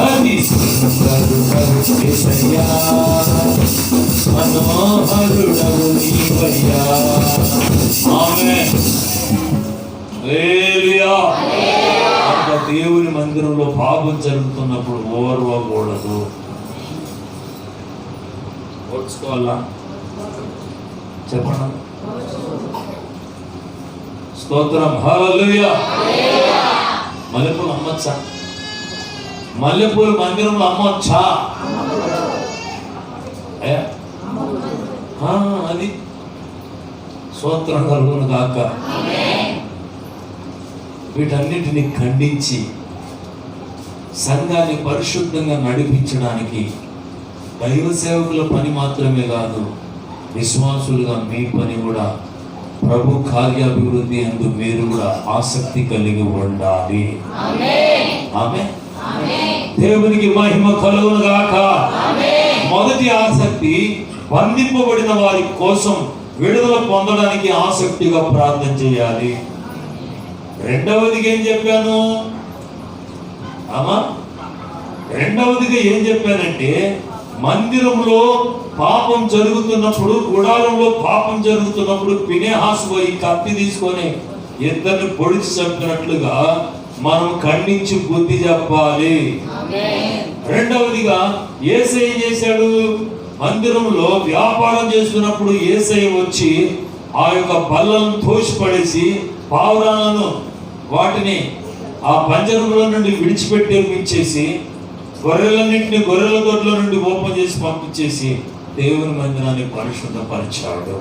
అది సుందరుడవు యేసయ్యా, మనోహరుడవు నీవయ్యా. ఆమేన్. హల్లెలూయా. అంత దేవుని మందిరంలో పాపం జరుగుతున్నప్పుడు ఓర్వకూడదు. ఓర్చుకోవాలా? చెప్పండి. స్తోత్రం. హల్లెలూయా. మల్లెపూలు అమ్మొచ్చా? మల్లెపూలు మందిరంలో అమ్మొచ్చా? అది స్తోత్రం కలుగును గాక. వీటన్నిటిని ఖండించి సంఘాన్ని పరిశుద్ధంగా నడిపించడానికి దైవ సేవకుల పని మాత్రమే కాదు, విశ్వాసులుగా మీ పని కూడా. ప్రభు కార్యాభివృద్ధి అందు మీరు కూడా ఆసక్తి కలిగి ఉండాలి. ఆమేన్. దేవునికి మహిమ కలుగును గాక. మొదటి ఆసక్తి, బంధింపబడిన వారి కోసం విడుదల పొందడానికి ఆసక్తిగా ప్రార్థన చేయాలి. రెండవదిగా ఏం చెప్పాను? రెండవదిగా ఏం చెప్పానంటే, మందిరంలో పాపం జరుగుతున్నప్పుడు, గుడారంలో పాపం జరుగుతున్నప్పుడు ఫినెహాసు పోయి కత్తి తీసుకొని ఇద్దరిని పొడిచి చంపినట్లుగా మనం ఖండించి బుద్ధి చెప్పాలి. రెండవదిగా యేసయ్య ఏం చేశాడు? మందిరంలో వ్యాపారం చేస్తున్నప్పుడు యేసయ్య వచ్చి ఆ యొక్క బల్లను తోసిపడేసి పావురాలను వాటిని ఆ పంజరంలో నుండి విడిచిపెట్టేసి గొర్రెలన్నింటినీ గొర్రెల దొడ్లో నుండి ఓపెన్ చేసి పంపించేసి దేవుని మందిరాన్ని పరిశుద్ధపరిచాడు.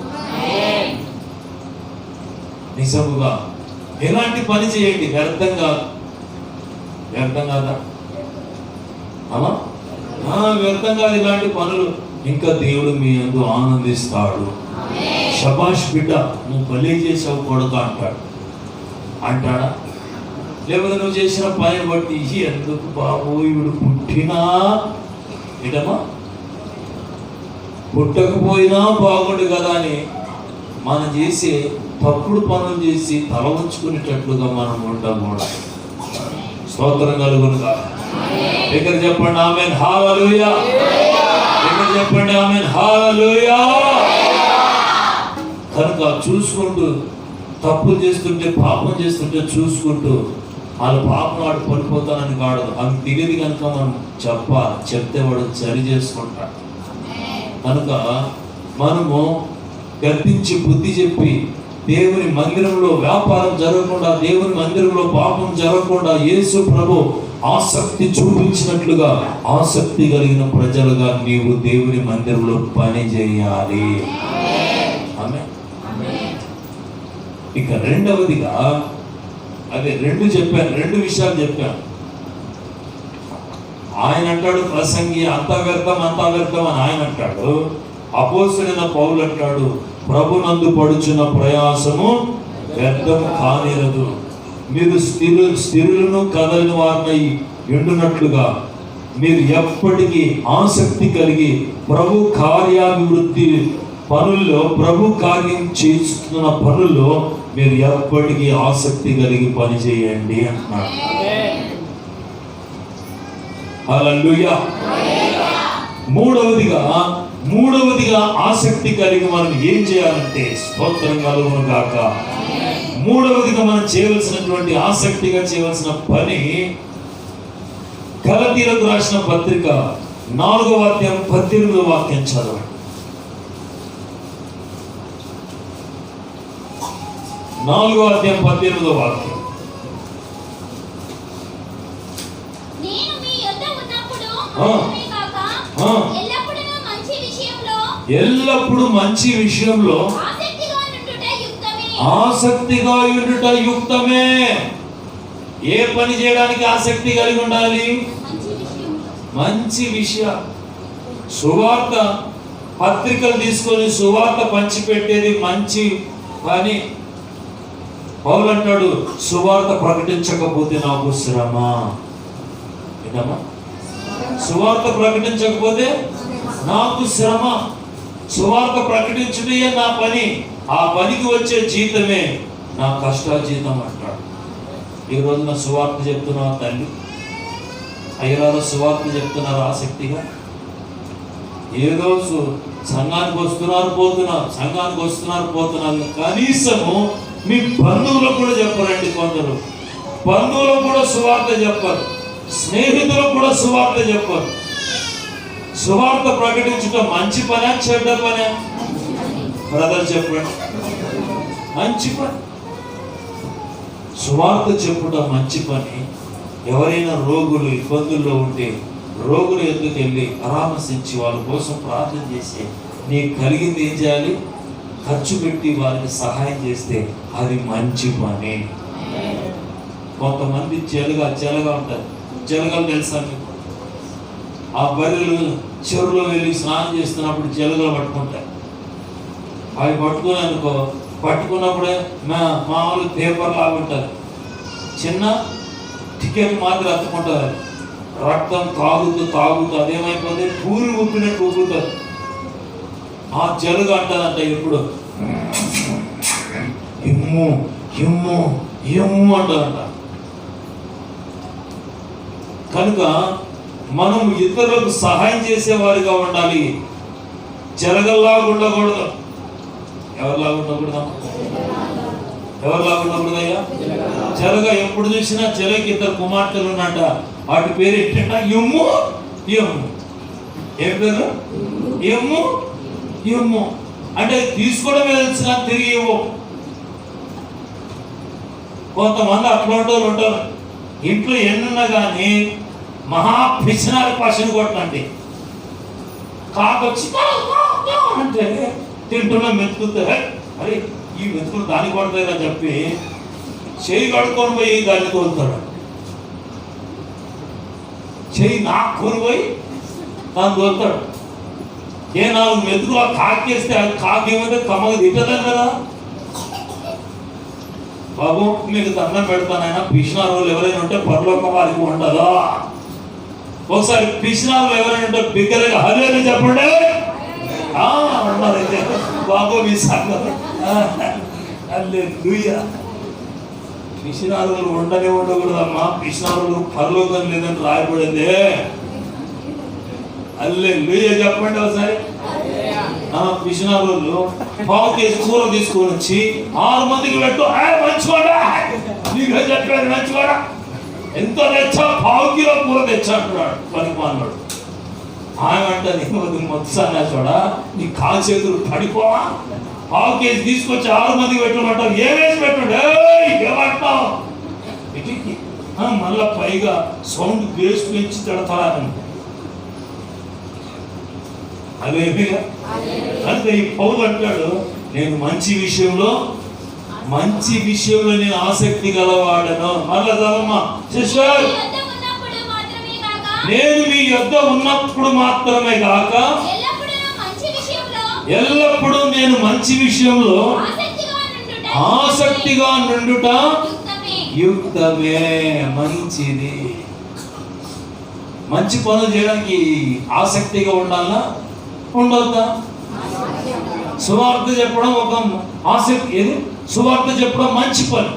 నిజముగా ఎలాంటి పని చేయండి, వ్యర్థం కాదు. వ్యర్థం కాదా? వ్యర్థం కాదు ఇలాంటి పనులు. ఇంకా దేవుడు మీ యందు ఆనందిస్తాడు. శబాష్ బిడ్డ, నువ్వు భలే చేసావు కొడుకు అంటాడా? లేకపోతే నువ్వు చేసిన పని బట్టి ఎందుకు బాబు వీడు పుట్టినా ఇటమా పుట్టకపోయినా బాగుండు కదా అని మనం చేసే తప్పుడు పనులు చేసి తల ఉంచుకునేటట్లుగా మనం ఉండకూడదు. స్తోత్రం కలుగును గాక. ఇక్కడ చెప్పండి ఆమేన్. హల్లెలూయా. ఇక్కడ చెప్పండి ఆమేన్. హల్లెలూయా. కనుక చూసుకుంటూ తప్పులు చేస్తుంటే, పాపం చేస్తుంటే చూసుకుంటూ వాళ్ళ పాపం వాడు పడిపోతానని కాదు, అవి తెలియదు కనుక మనం చెప్పాలి. చెప్తే వాడు సరి చేసుకుంటాడు. కనుక మనము గర్తించి బుద్ధి చెప్పి దేవుని మందిరంలో వ్యాపారం జరగకుండా, దేవుని మందిరంలో పాపం జరగకుండా యేసు ప్రభు ఆసక్తి చూపించినట్లుగా ఆసక్తి కలిగిన ప్రజలుగా నీవు దేవుని మందిరంలో పని చేయాలి. ఆమేన్. ఇక రెండవదిగా, అదే రెండు విషయాలు చెప్పాను. ఆయన అంటాడు ప్రసంగి అంతా వ్యర్థం అని ఆయన అంటాడు. అపోస్తలుడైన పౌలు అంటాడు ప్రభునందు పడుచున్న ప్రయాసము వ్యర్థము కానిరదు. మీరు స్థిరులను కదలిన వారినై ఎండునట్లుగా మీరు ఎప్పటికీ ఆసక్తి కలిగి ప్రభు కార్యాభివృద్ధి పనుల్లో, ప్రభు కార్యం చేస్తున్న పనుల్లో మీరు ఎప్పటికీ ఆసక్తి కలిగి పని చేయండి అంటున్నాడు. హల్లెలూయా. మూడవదిగా ఆసక్తి కలిగి మనం ఏం చేయాలంటే, స్తోత్రం కలుగును గాక. మూడవదిగా మనం చేయవలసినటువంటి ఆసక్తిగా చేయవలసిన పని, గలతీయులకు రాసిన పత్రిక 4వ అధ్యాయం 18వ వాక్యం చదవండి. 4వ అధ్యాయం 18వ వాక్యం. నేను మీ యొద్ద ఉన్నప్పుడు ఆ. మాత్రమే కాక ఆ. ఎల్లప్పుడూ మంచి విషయంలో ఆసక్తిగా ఉండుట యుక్తమే. ఏ పని చేయడానికి ఆసక్తి కలిగి ఉండాలి? మంచి విషయం. సువార్త పత్రికలు తీసుకొని సువార్త పంచిపెట్టేది మంచి పని. పౌలు అంటాడు, సువార్త ప్రకటించకపోతే నాకు శ్రమ. విన్నామా? సువార్త ప్రకటించకపోతే నాకు శ్రమ. సువార్త ప్రకటించుటే నా పని. ఆ పనికి వచ్చే జీతమే నా కష్టాజీతం అంటాడు. ఈ రోజున సువార్త చెప్తున్నావా తల్లి? అయ్యరాలు సువార్త చెప్తున్నారు ఆసక్తిగా? ఏదో సంఘానికి వస్తున్నారు పోతున్నారు. కనీసము మీ బంధువులకు కూడా చెప్పరండి. కొందరు బంధువులకు కూడా సువార్త చెప్పరు, స్నేహితులకు కూడా సువార్త చెప్పరు. సువార్త ప్రకటించడం మంచి పనా చెడ్డ పనా? బ్రదర్ చెప్పండి. మంచి పని. సువార్త చెప్పుట మంచి పని. ఎవరైనా రోగులు ఇబ్బందుల్లో ఉంటే రోగులు ఎందుకు వెళ్ళి పరామర్శించి వాళ్ళ కోసం ప్రార్థన చేసి నీకు కలిగింది ఏం చేయాలి? ఖర్చు పెట్టి వారికి సహాయం చేస్తే అది మంచి పని. కొంతమంది చెలగా ఉంటారు. చెలగలు తెలుసా మీకు? ఆ బర్రెలు చెరువులో వెళ్ళి స్నానం చేస్తున్నప్పుడు చెలగలు పట్టుకుంటాయి. అవి పట్టుకున్నప్పుడే మామూలు పేపర్ లాగా ఉంటుంది. చిన్న టికెట్ మాత్రం అత్తుకుంటుంది. రక్తం తాగుతూ అదేమైపోతుంది? పూరి ఉప్పినట్టు ఊపుతుంది. ఆ జలుగు అంటదంట ఎప్పుడు ఎమ్ము అంటదంట. కనుక మనం ఇతరులకు సహాయం చేసేవారిగా ఉండాలి. జలగల్లాగా ఉండకూడదు. ఎవరిలాగా ఉండకూడదయ్యా? జలగ ఎప్పుడు చూసినా జలకి ఇద్దరు కుమార్తెలు ఉన్నట. వాటి పేరు ఏంటంట? ఎమ్ము. ఏం పేరు? ఎమ్ము అంటే తీసుకోవడం తెలిసినా తిరిగి ఇవ్వు. కొంతమంది అట్లాంటి ఉంటారు. ఇంట్లో ఎన్నున్నా కానీ మహా పిచ్చినారు పశుని కొట్టండి. కాకొచ్చి అంటే తింటున్నా మెతుకుతా. అరే ఈ మెతుకులు దానికి కొడతాయిరా చెప్పి చెయ్యి కడుక్కొని పోయి దాన్ని తోలుతాడు. చెయ్యి నాకుని పోయి దాన్ని తోలుతాడు. ఏ 4 మెతుకులు ఆ కాకేస్తే అది కాకి ఏమైతే కమ్మగా తిట్టదని కదా. బాబు మీకు దండం పెడతానైనా పిచ్చినారులు ఎవరైనా ఉంటే పరలోక వారికి ఉండదా? ఒకసారి పిచ్చినారులు ఎవరైనా ఉంటే బిగ్గరగా హల్లెలూయా చెప్పండి. ఉన్నారైతే బాబు మీ సంగతి హల్లెలూయా. పిచ్చినారులు ఉండకూడదమ్మా. పిచ్చినారులు పరలోకం లేదని రాయబడింది. హల్లెలూయా చెప్పండి ఒకసారి. పిచ్చినారులు 1 కేజీ కూర తీసుకొని వచ్చి 6 మందికి పెట్టు. మంచుకోడా నీకు చెప్పాడు, మంచుకోడా ఎంత తెచ్చా? 1 కిలో కూర తెచ్చా అంటున్నాడు పనిమాన్నాడు. ఆయన అంటే మొత్తం చూడా నీ కాలు చేతులు పడిపోవా? 1 కేజీ తీసుకొచ్చి 6 మందికి పెట్టమంటావు. ఏమేసి పెట్టండి ఏమంటావు? మళ్ళా పైగా సౌండ్ బేస్ పెంచి తిడతాడని. అదే అంటే ఈ పౌలు అంటాడు, నేను మంచి విషయంలో నేను ఆసక్తి గలవాడను. మళ్ళా చదవమ్మా సిస్టర్. నేను మీ యొద్ద ఉన్నప్పుడు మాత్రమే కాక ఎల్లప్పుడూ నేను మంచి విషయంలో ఆసక్తిగా నుండుట యుక్తమే. మంచిది. మంచి పనులు చేయడానికి ఆసక్తిగా ఉండాలా, ఉండొద్దా? సువార్త చెప్పడం ఒక ఆసక్తి, ఏది సువార్త చెప్పడం మంచి పని.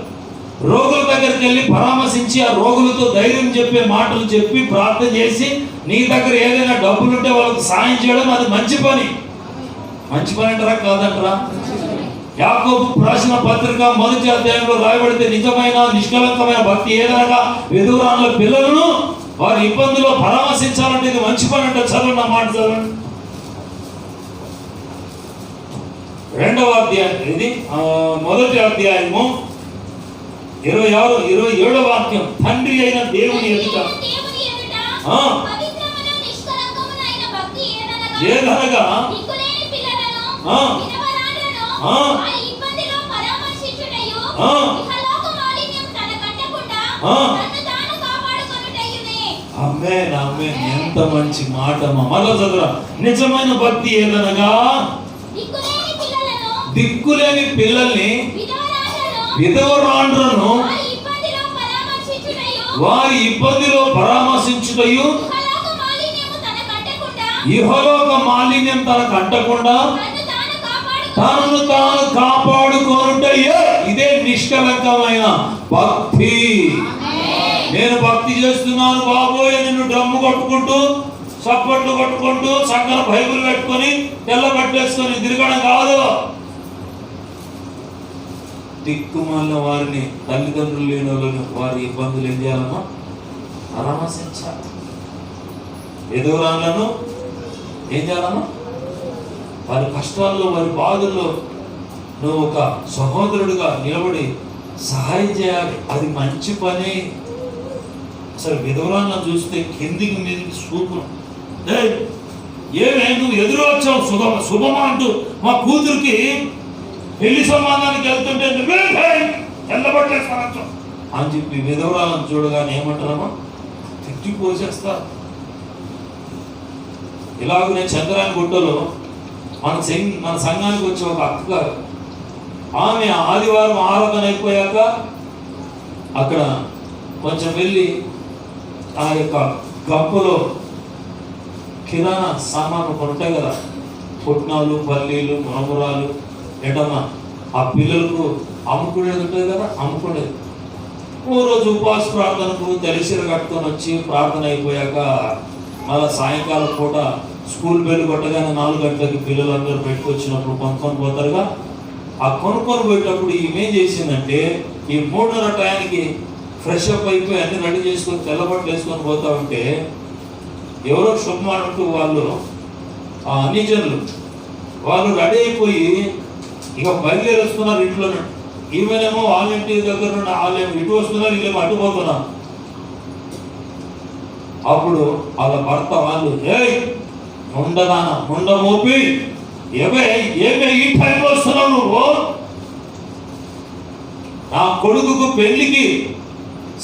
రోగుల దగ్గరికి వెళ్ళి పరామర్శించి ఆ రోగులతో ధైర్యం చెప్పే మాటలు చెప్పి ప్రార్థన చేసి నీ దగ్గర ఏదైనా డబ్బులుంటే వాళ్ళకి సాయం చేయడం అది మంచి పని. మంచి పని అంటారా కాదంటారా? యాకోబు రాసిన పత్రిక 1వ అధ్యాయంలో రాయబడితే నిజమైన నిష్కలంకమైన భక్తి ఏదనగా విధురాళ్ళ పిల్లలను వారి ఇబ్బందుల్లో పరామర్శించాలంటే ఇది మంచి పని అంటే చదవండి, నా మాట చదవండి. 2వ అధ్యాయం, ఇది 1వ అధ్యాయము 26, 27వ వాక్యం. తండ్రి అయిన దేవుని ఎదుట ఏదనగా ఆమేన్, ఆమేన్. ఎంత మంచి మాట. మళ్ళా చదువురా. నిజమైన భక్తి ఏదనగా దిక్కులేని పిల్లల్ని, విధవరాండ్రను వారి ఇబ్బందిలో పరామర్శించుటయు, ఇహలోక మాలిన్యం తనకు అంటకుండా తనను తాను కాపాడుకోనుటయే ఇదే నిష్కలంకమైన భక్తి. నేను భక్తి చేస్తున్నాను బాబోయ్, నిన్ను డ్రమ్ము కొట్టుకుంటూ చప్పట్లు కొట్టుకుంటూ చక్కన బైబిల్ పెట్టుకొని తెల్ల పట్టేసుకొని తిరగడం కాదు. దిక్కుమాలిన వారిని, తల్లిదండ్రులు లేని వాళ్ళని, వారి ఇబ్బందులు ఏం చేయాలమ్మా? పరామర్శించాలి. ఎదురాళ్ళను ఏం చేయాలమ్మా? వారి కష్టాల్లో, వారి బాధల్లో నువ్వు ఒక సహోదరుడిగా నిలబడి సహాయం చేయాలి. అది మంచి పని. అసలు విధవరాలను చూస్తే కిందికి మీదికి చూపు, ఏమే నువ్వు ఎదురు వచ్చావు శుభమా అంటూ మా కూతురికి పెళ్లి సంబంధానికి వెళ్తుంటే నువ్వే తెల్లబట్టేస్తాను అని చెప్పి విధవరాలను చూడగానే ఏమంటారమ్మా? తిట్టి పోసేస్తారు. ఇలాగ నేను చంద్రాయన గుట్టలో మన సంఘానికి వచ్చి ఒక అక్క గారు, ఆమె ఆదివారం ఆరాధన అయిపోయాక అక్కడ కొంచెం వెళ్ళి ఆ యొక్క గంపలో కిరాణా సామాను ఉంటాయి కదా, పుట్నాలు, పల్లీలు, మరమురాలు, ఎడమ ఆ పిల్లలకు అమ్ముకునేది ఉంటుంది కదా, అమ్ముకునేది. ఓ రోజు ఉపవాస ప్రార్థనకు తెలిసిర కట్టుకొని వచ్చి ప్రార్థన అయిపోయాక మళ్ళీ సాయంకాలం పూట స్కూల్ బెల్ కొట్టగానే 4 గంటలకి పిల్లలందరూ బయటకు వచ్చినప్పుడు కొనుక్కొని పోతారుగా. ఆ కొనుక్కొని పోయేటప్పుడు ఏం చేసిందంటే ఈ 3:30 టయానికి ఫ్రెష్ అప్ అయిపోయి అన్ని రెడీ చేసుకొని తెల్లబట్టలు వేసుకొని పోతా ఉంటే ఎవరో శుభమానంటూ వాళ్ళు అన్ని జనులు వాళ్ళు రెడీ అయిపోయి ఇక బయలుదేరి వస్తున్నారు ఇంట్లో. ఈమెనేమో వాళ్ళ ఇంటి దగ్గర నుండి వాళ్ళేమో ఇటు వస్తున్నారు, వీళ్ళేమో అటు పోతున్నారు. అప్పుడు వాళ్ళ భర్త వాళ్ళు ముండ మోపి ఏమే ఈ టైంలో వస్తున్నావు నువ్వు? నా కొడుకు పెళ్లికి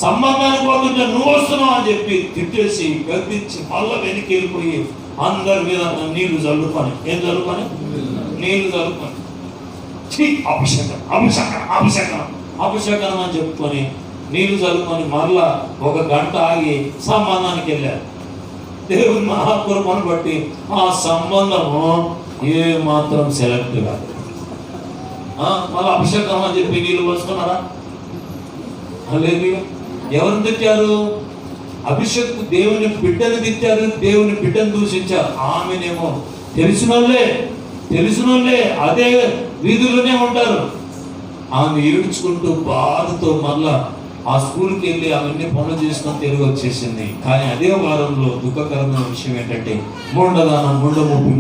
సంబంధానికి పోతుంటే నువ్వు వస్తున్నావు అని చెప్పి తిట్టేసి గద్దించి మళ్ళా వెనక్కి వెళ్ళిపోయి అందరి మీద నీళ్లు చల్లుకొని, ఏం చల్లుకొని? నీళ్లు చల్లుకొని అభిషేకం అని చెప్పుకొని నీళ్లు చల్లుకొని మరలా 1 గంట ఆగి సంబంధానికి వెళ్ళారు. దేవుని మహాకృపను బట్టి ఆ సంబంధము ఏ మాత్రం సెలెక్ట్ కాదు. మళ్ళీ అభిషేకం అని చెప్పి నీళ్ళు పోసుకున్నారా? లేదు. ఎవరిని తిట్టారు? అభిషేక్ దేవుని బిడ్డను తిట్టారు, దేవుని బిడ్డను దూషించారు. ఆమెనేమో తెలిసినోళ్ళే అదే వీధుల్లోనే ఉంటారు. ఆమె ఏడ్చుకుంటూ బాధతో మళ్ళా ఆ స్కూల్కి వెళ్ళి అవన్నీ పనులు చేసుకొని తిరిగి వచ్చేసింది. కానీ అదే వారంలో దుఃఖకరమైన విషయం ఏంటంటే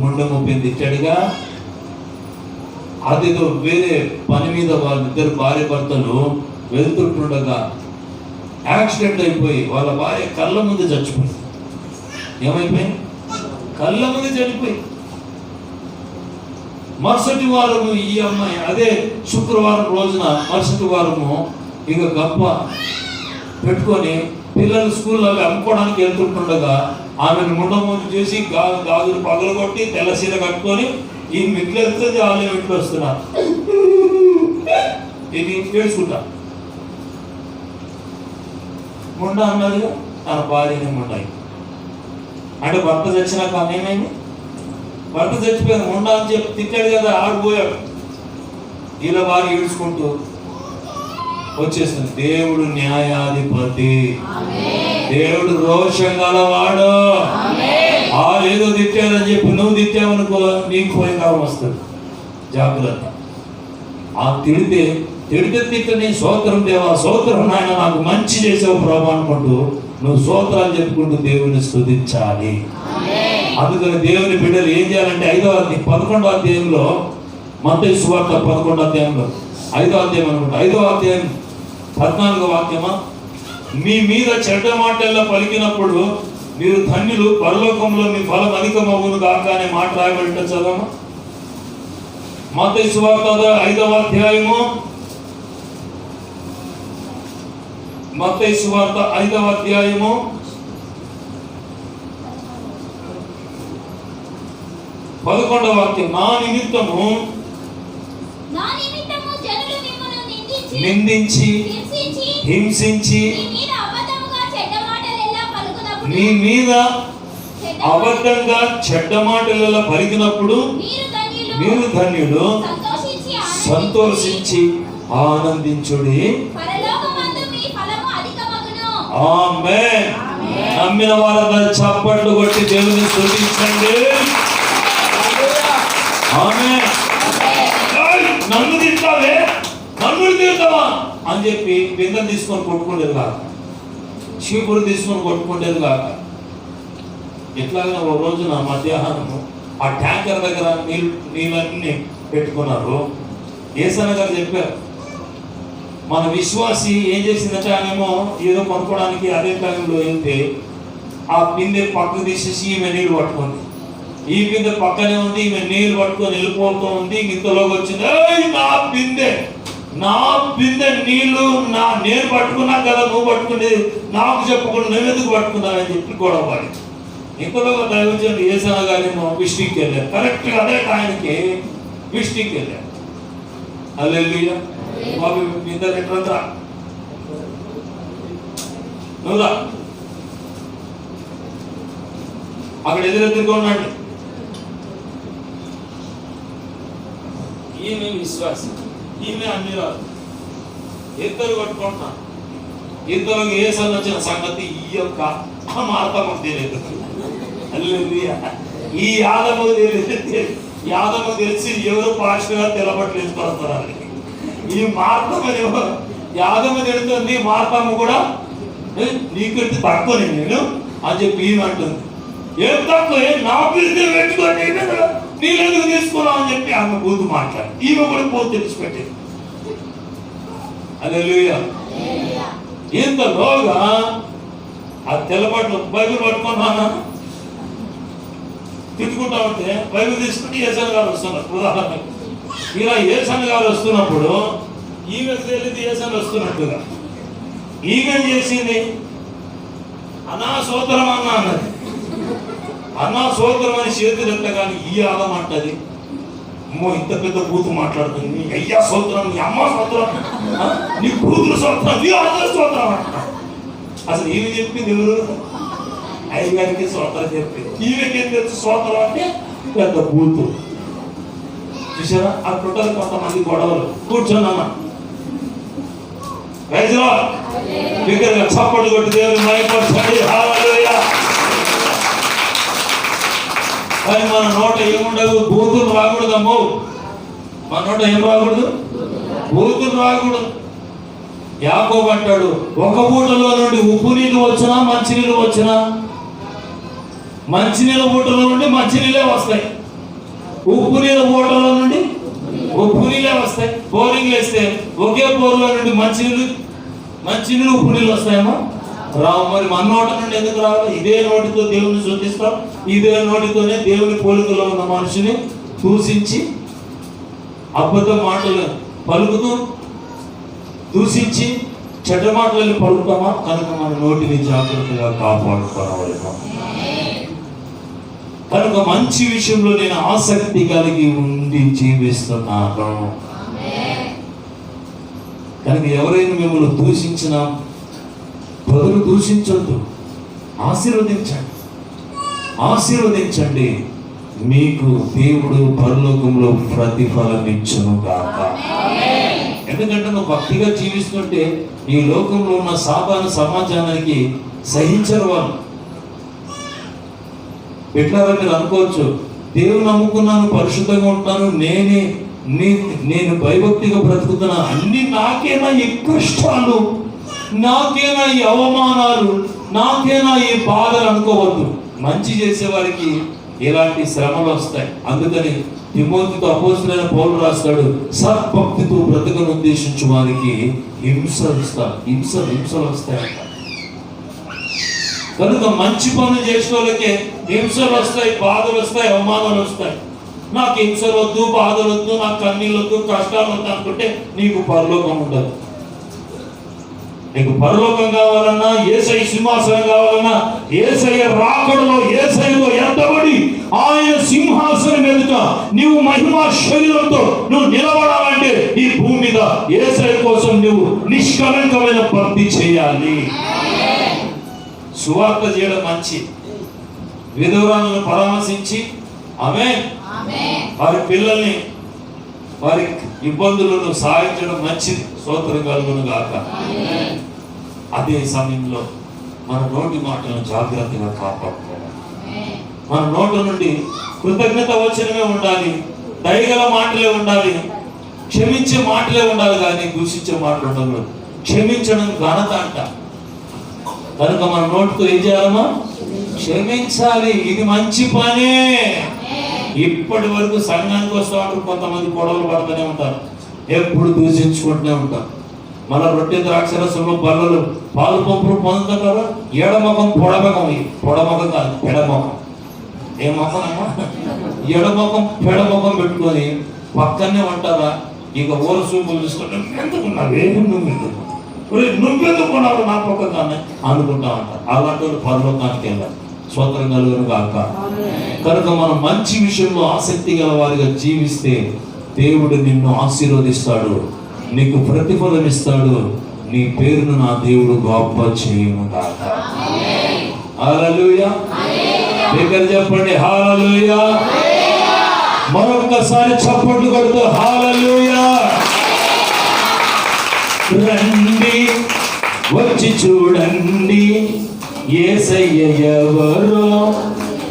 ముండ మోపి తిట్టాడుగా. అదేదో వేరే పని మీద వాళ్ళిద్దరు భార్య భర్తలు వెళ్తుంటుండగా యాక్సిడెంట్ అయిపోయి వాళ్ళ భార్య కళ్ళ ముందు చచ్చిపోయింది. ఏమైపోయింది? కళ్ళ ముందు చనిపోయి. మరుసటి వారము ఈ అమ్మాయి అదే శుక్రవారం రోజున మరుసటి వారము ఇక గప్ప పెట్టుకొని పిల్లలు స్కూల్లో అమ్ముకోవడానికి వెళ్తుంటుండగా ఆమెను ముండమూతి చేసి గాజులు పగలు కొట్టి తెల్లసీర కట్టుకొని ఈ మిట్లు వెళ్తుంది, వాళ్ళు ఇంట్లో వస్తున్నారు. ఇది ఏడ్చుకుంటా. ముండ అన్నది తన భార్యని ముండాయి. అంటే భర్త చచ్చినాక ఆమె ఏమైంది? భర్త చచ్చిపోయింది, ఉండా అని చెప్పి తిట్టాడు కదా, ఆడిపోయాడు. ఇలా భార్య ఈడ్చుకుంటూ వచ్చేసింది. దేవుడు న్యాయాధిపతి, దేవుడు రోషం గలవాడు. ఏదో తిట్టాడని చెప్పి నువ్వు తిట్టావనుకో, నీకు పోయే కాలం వస్తుంది. జాగ్రత్త. ఆ తిడితే నీ స్తోత్రం దేవా, స్తోత్రం నాయన, నాకు మంచి చేసావు ప్రభు అనుకుంటూ నువ్వు స్తోత్రాలు చెప్పుకుంటూ దేవుని స్తుతించాలి. అందుకని దేవుని బిడ్డలు ఏం చేయాలంటే 11వ అధ్యాయంలో, మత్తయి సువార్త 11వ అధ్యాయంలో 5వ అధ్యాయం అనుకుంటా, 5వ అధ్యాయం 14వ వాక్యమా, మీ మీద చెడ్డ మాటల్లో పలికినప్పుడు మీరు ధన్యులు, పరలోకంలో మీ ఫలం అధికమవును గాక అనే మాట రాయబడి చదవమా. మత్తయి సువార్త 5వ అధ్యాయము, మత్తయి సువార్త 5వ అధ్యాయము 11వ వాక్యం, నా నిమిత్తము జనులు మిమ్మును నిందించి హింసించి మీ మీద అబద్ధంగా చెడ్డ మాటలలో పలికినప్పుడు మీరు ధన్యులు, సంతోషించి ఆనందించుడి. ఆమేన్. నమ్మిన వారందరూ చప్పట్లు కొట్టి దేవుని స్తుతించండి. ఆమేన్. నన్ను తింటావే, నన్ను తింటావా అని చెప్పి బిందె తీసుకొని కొట్టుకుండేది కాక, చీపురు తీసుకొని కొట్టుకుండేది కాక. ఇట్లాగే ఓ రోజున మధ్యాహ్నం ఆ ట్యాంకర్ దగ్గర నీళ్ళన్నీ పెట్టుకున్నారు. యేసన్న గారు చెప్పారు, మన విశ్వాసి ఏం చేసిందంటే, ఆయనేమో ఏదో కొనుక్కోవడానికి అదే టైంలో వెళ్తే ఆ బిందె పక్కకు తీసేసి ఈమె నీళ్ళు పట్టుకుంది. ఈ బిందె పక్కనే ఉంది, ఈమె నీళ్ళు పట్టుకొని వెళ్ళిపోతూ ఉంది. ఇంతలోకి వచ్చింది, నా బిందె నీళ్లు నేను పట్టుకున్నా కదా, నువ్వు పట్టుకునేది నాకు చెప్పకుండా నువ్వెందుకు పట్టుకున్నావని చెప్పి గొడవ పడి. ఇంతలో దైవజనుడు యేసన్న గారేమో విష్టికి వెళ్ళారు. కరెక్ట్గా అదే ఆయనకి విష్టికి వెళ్ళారు. హల్లెలూయా. బాబు మీద ఎట్లా నువ్వురా, అక్కడ ఎదురెదురుగా ఉన్నాడు. ఈమె విశ్వాసం, ఈమె అన్ని రాదు. ఇద్దరు కొట్టుకుంటున్నా. ఇద్దరు యేసన్న వచ్చిన సంగతి ఈ యొక్క మార్తమ్మకు తెలియదు. ఈ యాదమ్మకు తెలియదు. యాదమ్మకు తెలిసి ఎవరు పాస్ట్గా తెలబట్టలేదు పడతారు. ఈ మార్తమ్మ యాదమ్మ తెలుస్తుంది, మార్తమ్మ కూడా నీకెట్టి తక్కువ నేను అని చెప్పి ఈమె అంటుంది. ఏం తక్కువ, నా పిల్లలు పెట్టుకొని నీళ్ళెందుకు తీసుకున్నావు అని చెప్పి ఆమె బూతు మాట్లాడి ఈమె కూడా పోతు తెచ్చిపెట్టేది. హల్లెలూయా. ఇంతలోగా ఆ తెల్లబట్లు బైబిల్ పట్టుకున్నానా తిట్టుకుంటా ఉంటే బైబిల్ తీసుకుంటే యేసన్న గారు వస్తున్నారు. ఉదాహరణ ఇలా యేసన్న గారు వస్తున్నప్పుడు ఈమె తెలియదు యేసన్న వస్తున్నట్టుగా. ఈమె చేసింది అన్నా సోదరం అన్నా అన్నది. అన్నా సోదరం అని చేతులు ఎట్లా కానీ ఈ ఆదం అంటది, అమ్మో ఇంత పెద్ద బూతు మాట్లాడుతుంది, నీ అయ్యా సోదరం, నీ అమ్మ సోదరం, నీ కూతురు సోదరం, నీ అన్న సోదరం అంట. అసలు ఈమె చెప్పింది ఎవరు? అయ్యగారికి సోదరం చెప్పింది. ఈమెకి ఏం తెలుసు సోదరం అంటే పెద్ద బూతు. చూసారా అక్కడ కొంతమంది గొడవలు. కూర్చోనమ్మా, బిగ్గరగా చప్పట్లు కొట్టి దేవుని మహిమపరచండి. హల్లెలూయా. కానీ మన నోట ఏముండదు, బూతులు రాకూడదమ్మో. మన నోట ఏం రాకూడదు, బూతులు రాకూడదు. యాకోబు అంటాడు, ఒక బూటలో నుండి ఉప్పు నీళ్ళు వచ్చినా మంచినీళ్ళు వచ్చినా, మంచినీళ్ళ బూటలో నుండి మంచినీళ్ళే వస్తాయి, ఉప్పు నీళ్ళ బూటలో నుండి ఉప్పు నీళ్ళే వస్తాయి. బోరింగ్ వేస్తే ఒకే బోర్లో నుండి మంచినీళ్ళు ఉప్పు నీళ్ళు వస్తాయేమో రావు. మరి మన నోట నుండి ఎందుకు రావాలి? ఇదే నోటితో దేవుని శోధిస్తాం, ఇదే నోటితోనే దేవుని పోలికలో ఉన్న మనిషిని దూషించి అబద్ధ మాటలు పలుకుతూ దూషించి చెడ్డ మాటలను పలుకుతామా? కనుక మన నోటిని జాగ్రత్తగా కాపాడుకోవాలి. కనుక మంచి విషయంలో నేను ఆసక్తి కలిగి ఉండి జీవిస్తున్నాను. కనుక ఎవరైనా మిమ్మల్ని దూషించినా బదులు దూషించొద్దు, ఆశీర్వదించండి. ఆశీర్వదించండి, మీకు దేవుడు పరలోకంలో ప్రతిఫలం ఇచ్చును గాక. ఎందుకంటే నువ్వు భక్తిగా జీవిస్తుంటే ఈ లోకంలో ఉన్న సాధారణ సమాజానికి సహించరు వాళ్ళు. ఎట్లాగా మీరు అనుకోవచ్చు, దేవుని నమ్ముకున్నాను, పరిశుద్ధంగా ఉంటున్నాను, నేను భయభక్తిగా బ్రతుకుతున్నా, అన్ని నాకేనా ఈ కష్టాలు, నాకేనా ఈ అవమానాలు, నాకేనా ఈ బాధలు అనుకోవద్దు. మంచి చేసే వారికి ఇలాంటి శ్రమలు వస్తాయి. అందుకని తిమోతితో అపోస్తలుడైన పౌలు రాస్తాడు, సద్భక్తితో బ్రతుకును ఉద్దేశించు వారికి హింసలు వస్తాయంట. కనుక మంచి పనులు చేసిన వాళ్ళకే హింసలు వస్తాయి, బాధలు వస్తాయి, అవమానాలు వస్తాయి. నాకు హింసలు వద్దు, బాధలు వద్దు, నాకు కన్నీళ్ళు వద్దు, కష్టాలు వద్దు అనుకుంటే నీకు పరలోకం ఉండదు. నీకు పరలోకం కావాలన్నా, యేసయ్య సింహాసనం కావాలన్నా, యేసయ్య రాకడలో యేసయ్యలో ఎత్తబడి ఆయన సింహాసనం ఎదుట నీవు మహిమా శరీరంతో నువ్వు నిలబడాలంటే ఈ భూమి మీద యేసయ్య కోసం నువ్వు నిష్కలంకమైన భక్తి చేయాలి. సువార్త చేయడం మంచి, విధవరాలను పరామర్శించి ఆమె వారి పిల్లల్ని వారి ఇబ్బందులను సాధించడం మంచిది, స్తోత్రం కలుగును గాక. అదే సమయంలో మన నోటి మాటలను జాగ్రత్తగా కాపాడుకోవాలి. మన నోట్ల నుండి కృతజ్ఞత వచనమే ఉండాలి, దయగల మాటలే ఉండాలి, క్షమించే మాటలే ఉండాలి, కానీ దూషించే మాటలు ఉండదు. క్షమించడం ఘనత అంట. కనుక మన నోటితో ఏం చేయాలమ్మా? క్షమించాలి. ఇది మంచి పనే. ఇప్పటి వరకు సంఘానికి వస్తూ ఉంటారు, కొంతమంది గొడవలు పడుతూనే ఉంటారు, ఎప్పుడు దూషించుకుంటూనే ఉంటారు. మన రొట్టె ద్రాక్షరసంలో బల్లలు పాలు పంపులు పొందుతుంటారు. ఎడముఖం పొడముఖం కాదు, పెడముఖం. ఏ ముఖం అమ్మా? ఎడముఖం పెడముఖం పెట్టుకొని పక్కనే ఉంటారా? ఇక ఊర చూపులు చూసుకుంటే నువ్వెందుకున్నావు నా పక్కనే అనుకుంటా ఉంటారు. అలాంటి వాళ్ళు పరలోకానికి వెళ్ళారు, స్వతంత్రం కలుగును గాక. కనుక మనం మంచి విషయంలో ఆసక్తి గల వారిగా జీవిస్తే దేవుడు నిన్ను ఆశీర్వదిస్తాడు, నీకు ప్రతిఫలం ఇస్తాడు, నీ పేరును నా దేవుడు గొప్ప చేయను గాక. హల్లెలూయా. దగ్గర చెప్పండి హల్లెలూయా. మరొకసారి చప్పట్లు కొడుతూ హల్లెలూయా. రండి వచ్చి చూడండి, యేసయ్య ఎవరో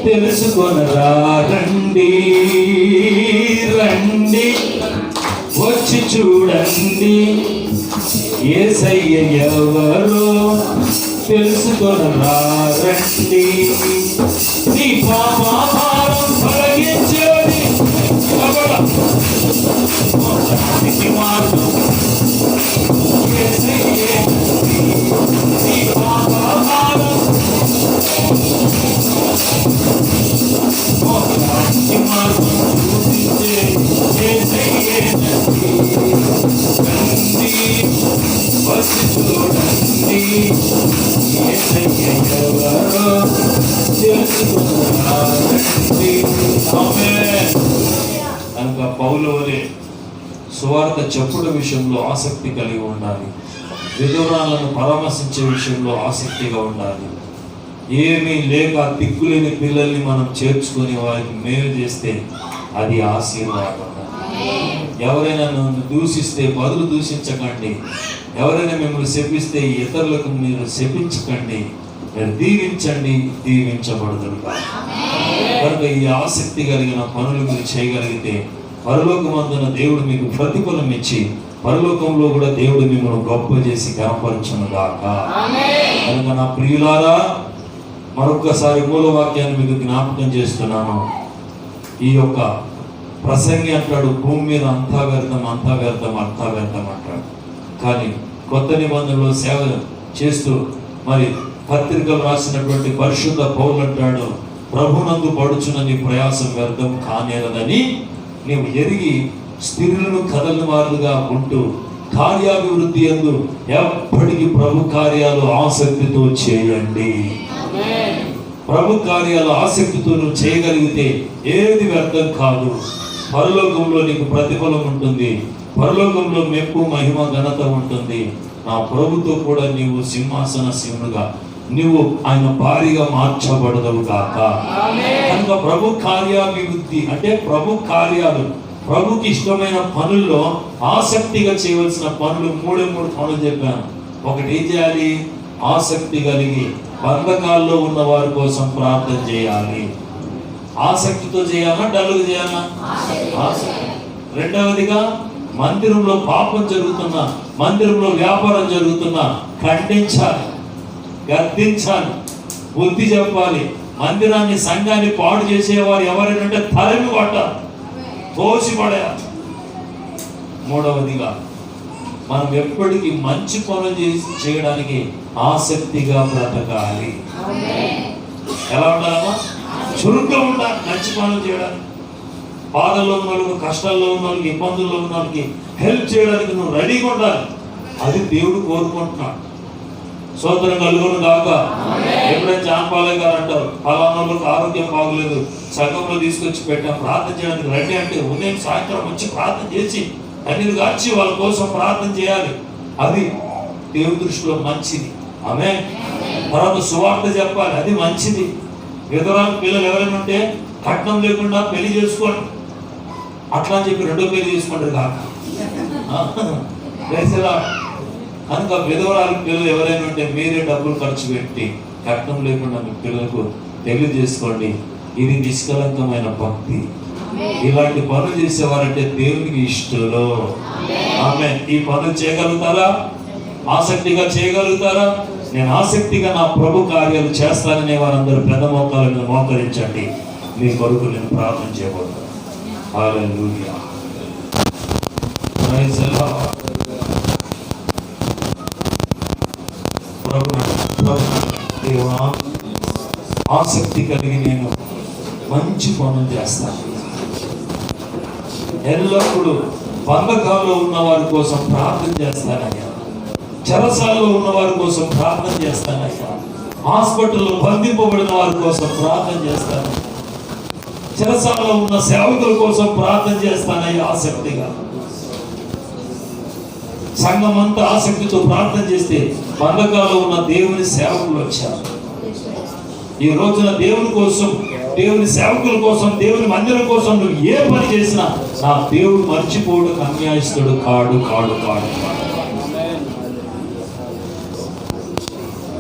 తెలుసుకొనరా. రండి రండి వచ్చి చూడండి, యేసయ్య ఎవరో తెలుసుకొనరా. రండి నీ పాపభారం తొలగించేది మార్గం యేసయ్యే. నీ పాపభారం మార్గం చూపించే యేసయ్యే. రండి వచ్చి చూడండి, యేసయ్య ఎవరో తెలుసుకొనరా. రండి. ఆమేన్. కనుక పౌలు వలె సువార్త చెప్పుడు విషయంలో ఆసక్తి కలిగి ఉండాలి, విధవరాలను పరామర్శించే విషయంలో ఆసక్తిగా ఉండాలి. ఏమీ లేక దిక్కులేని పిల్లల్ని మనం చేర్చుకొని వారికి మేలు చేస్తే అది ఆశీర్వాదం. ఎవరైనా నన్ను దూషిస్తే బదులు దూషించకండి, ఎవరైనా మిమ్మల్ని శపిస్తే ఇతరులకు మీరు శపించకండి, మీరు దీవించండి, దీవించబడదురు. కనుక ఈ ఆసక్తి కలిగిన పనులు మీరు చేయగలిగితే పరలోకమందున దేవుడు మీకు ప్రతిఫలం ఇచ్చి పరలోకంలో కూడా దేవుడు మిమ్మల్ని గొప్ప చేసి కనపరచును గాక. కనుక నా ప్రియులారా, మరొక్కసారి మూలవాక్యాన్ని మీకు జ్ఞాపకం చేస్తున్నాను. ఈ యొక్క ప్రసంగి అంటాడు, భూమి మీద అంతా వ్యర్థం, అంతా వ్యర్థం, అంతా వ్యర్థం అంటాడు. కానీ కొత్త నిబంధనలో సేవ చేస్తూ మరి పత్రికలు రాసినటువంటి పరిశుద్ధ పౌలు అంటాడు, ప్రభునందు పడుచున్న నీ ప్రయాసం వ్యర్థం కానేరదని నీవు ఎరిగి స్థిరులను కదలని వారుగా ఉంటూ కార్యాభివృద్ధి యందు ఎప్పటికీ ప్రభు కార్యాలు ఆసక్తితో చేయండి. ప్రభు కార్యాలు ఆసక్తితో నువ్వు చేయగలిగితే ఏది వ్యర్థం కాదు. పరలోకంలో నీకు ప్రతిఫలం ఉంటుంది, పరలోకంలో మెప్పు మహిమ ఘనత ఉంటుంది. నా ప్రభుతో కూడా నీవు సింహాసన శివుడుగా నువ్వు ఆయన భారీగా మార్చబడదవు కాక. కనుక ప్రభు కార్యాభివృద్ధి అంటే ప్రభు కార్యాలు, ప్రభుకి ఇష్టమైన పనుల్లో ఆసక్తిగా చేయవలసిన పనులు మూడు పనులు చెప్పాను. ఒకటి ఏం చేయాలి? ఆసక్తి కలిగి బంధకాల్లో ఉన్న వారి కోసం ప్రార్థన చేయాలి. ఆసక్తితో చేయాలా, డల్లుగా చేయాలా? ఆసక్తి. రెండవదిగా మందిరంలో పాపం జరుగుతున్నా, మందిరంలో వ్యాపారం జరుగుతున్నా ఖండించాలి, గద్దించాలి, బుద్ధి చెప్పాలి. మందిరాన్ని, సంఘాన్ని పాడు చేసేవారు ఎవరైనా తరిమి పట్టాలి, తోసిపడేయాలి. మూడవదిగా మనం ఎప్పటికీ మంచి పనులు చేయడానికి ఆసక్తిగా బ్రతకాలి. ఎలా ఉండాలమ్మా? చురుగ్గా ఉండాలి మంచి పనులు చేయడానికి. బాధల్లో ఉన్న వాళ్ళకి, కష్టాల్లో ఉన్న వాళ్ళకి, ఇబ్బందుల్లో ఉన్న వాళ్ళకి హెల్ప్ చేయడానికి నువ్వు రెడీగా ఉండాలి. అది దేవుడు కోరుకుంటున్నాడు. సోదరం కలుగును కాక. ఎప్పుడైనా జానపాలయ్య గారు అంటారు, ఫలానా వాళ్ళకి ఆరోగ్యం బాగలేదు, సగంలో తీసుకొచ్చి పెట్టాం, ప్రార్థన చేయడానికి రండి అంటే ఉదయం సాయంత్రం వచ్చి ప్రార్థన చేసి కన్నీరు గార్చి వాళ్ళ కోసం ప్రార్థన చేయాలి. అది దేవుడి దృష్టిలో మంచిది. ఆమె తర్వాత సువార్త చెప్పాలి, అది మంచిది. విధవరాలు పిల్లలు ఎవరైనా ఉంటే కట్నం లేకుండా పెళ్లి చేసుకోండి, అట్లా అని చెప్పి రెండో పెళ్లి చేసుకుంటారు కాక. కనుక విధవరాలు పిల్లలు ఎవరైనా ఉంటే మీరే డబ్బులు ఖర్చు పెట్టి కట్నం లేకుండా మీ పిల్లలకు పెళ్లి చేసుకోండి. ఇది నిష్కలంకమైన భక్తి. ఇలాంటి పనులు చేసేవారంటే దేవునికి ఇష్టంలో. ఆమె ఈ పనులు చేయగలుగుతారా? ఆసక్తిగా చేయగలుగుతారా? నేను ఆసక్తిగా నా ప్రభు కార్యాలు చేస్తాననే వారందరూ పెద్ద మోకాలను మోకరించండి. మీ కొరకు నేను ప్రార్థన చేయబోతాను. హల్లెలూయా. Praise the lord. దేవా, ఆసక్తి కలిగి నేను మంచి పనులు చేస్తాను. ఎల్లప్పుడూ బంధకాల్లో ఉన్న వారి కోసం ప్రార్థన చేస్తానయ్యా. చెరసాలలో ఉన్న వారి కోసం ప్రార్థన చేస్తానయ్యా. హాస్పిటల్లో బంధింపబడిన వారి కోసం ప్రార్థన చేస్తాను. చెరసాలలో ఉన్న సేవకుల కోసం ప్రార్థన చేస్తానయ్యా. ఆసక్తిగా సంఘం అంతా ఆసక్తితో ప్రార్థన చేస్తే బంధకాల్లో ఉన్న దేవుని సేవకులు వచ్చారు. ఈ రోజున దేవుని కోసం, దేవుని సేవకుల కోసం, దేవుని మందిరం కోసం నువ్వు ఏ పని చేసినా నా దేవుడు మర్చిపోవడం అన్యాయస్తుడు కాడు కాడు కాడు.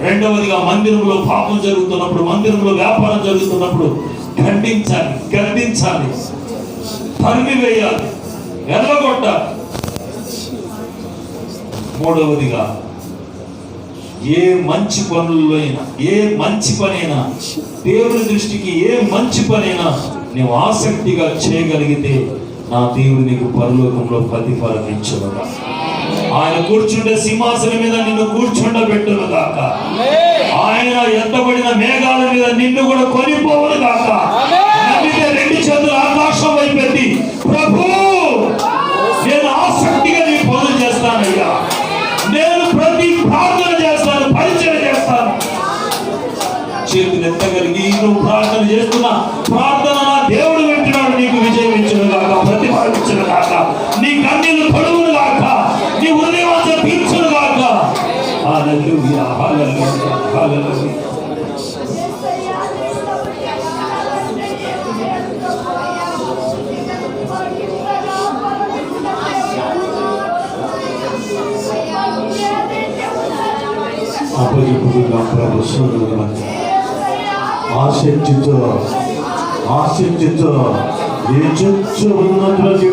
రెండవదిగా మందిరంలో పాపం జరుగుతున్నప్పుడు, మందిరంలో వ్యాపారం జరుగుతున్నప్పుడు ఖండించాలి, గద్దించాలి, తరిమి వేయాలి, ఎల్లగొట్టాలి. మూడవదిగా ఏ మంచి పనుల్లో అయినా, ఏ మంచి పనైనా, దేవుని దృష్టికి ఏ మంచి పనైనా నువ్వు ఆసక్తిగా చేయగలిగితే నా దేవుడు నీకు పరలోకంలో ప్రతిఫలం ఇచ్చునుగా. ఆయన కూర్చుండే సింహాసనం మీద నిన్ను కూర్చుండబెట్టును గాక. ఆయన ఎత్తబడిన మేఘాల మీద నిన్ను కూడా కొనిపోవును గాక. నమ్మితే రెండు చేతులు ఆకాశం వైపెత్తి, ప్రభు నేను ఆసక్తిగా నీ పనులు చేస్తానయ్యా, నేను ప్రతి ప్రార్థన చేస్తాను, పరిచయం చేస్తాను. చేతులు ఎత్తగలిగి నువ్వు ప్రార్థన చేస్తున్నా ప్రార్థన నా దేవుడు వింటున్నాడు. నీకు విజయం ఇచ్చును గాక, ప్రతిఫలం ఇచ్చును గాక, నీ కన్నీళ్లు తొడుగును గాక, నీ హృదయవాంఛ తీర్చును గాక. హల్లెలూయా, హల్లెలూయా, హల్లెలూయా. ఆసక్తితో ఈ చుట్టూ ఉన్నటువంటి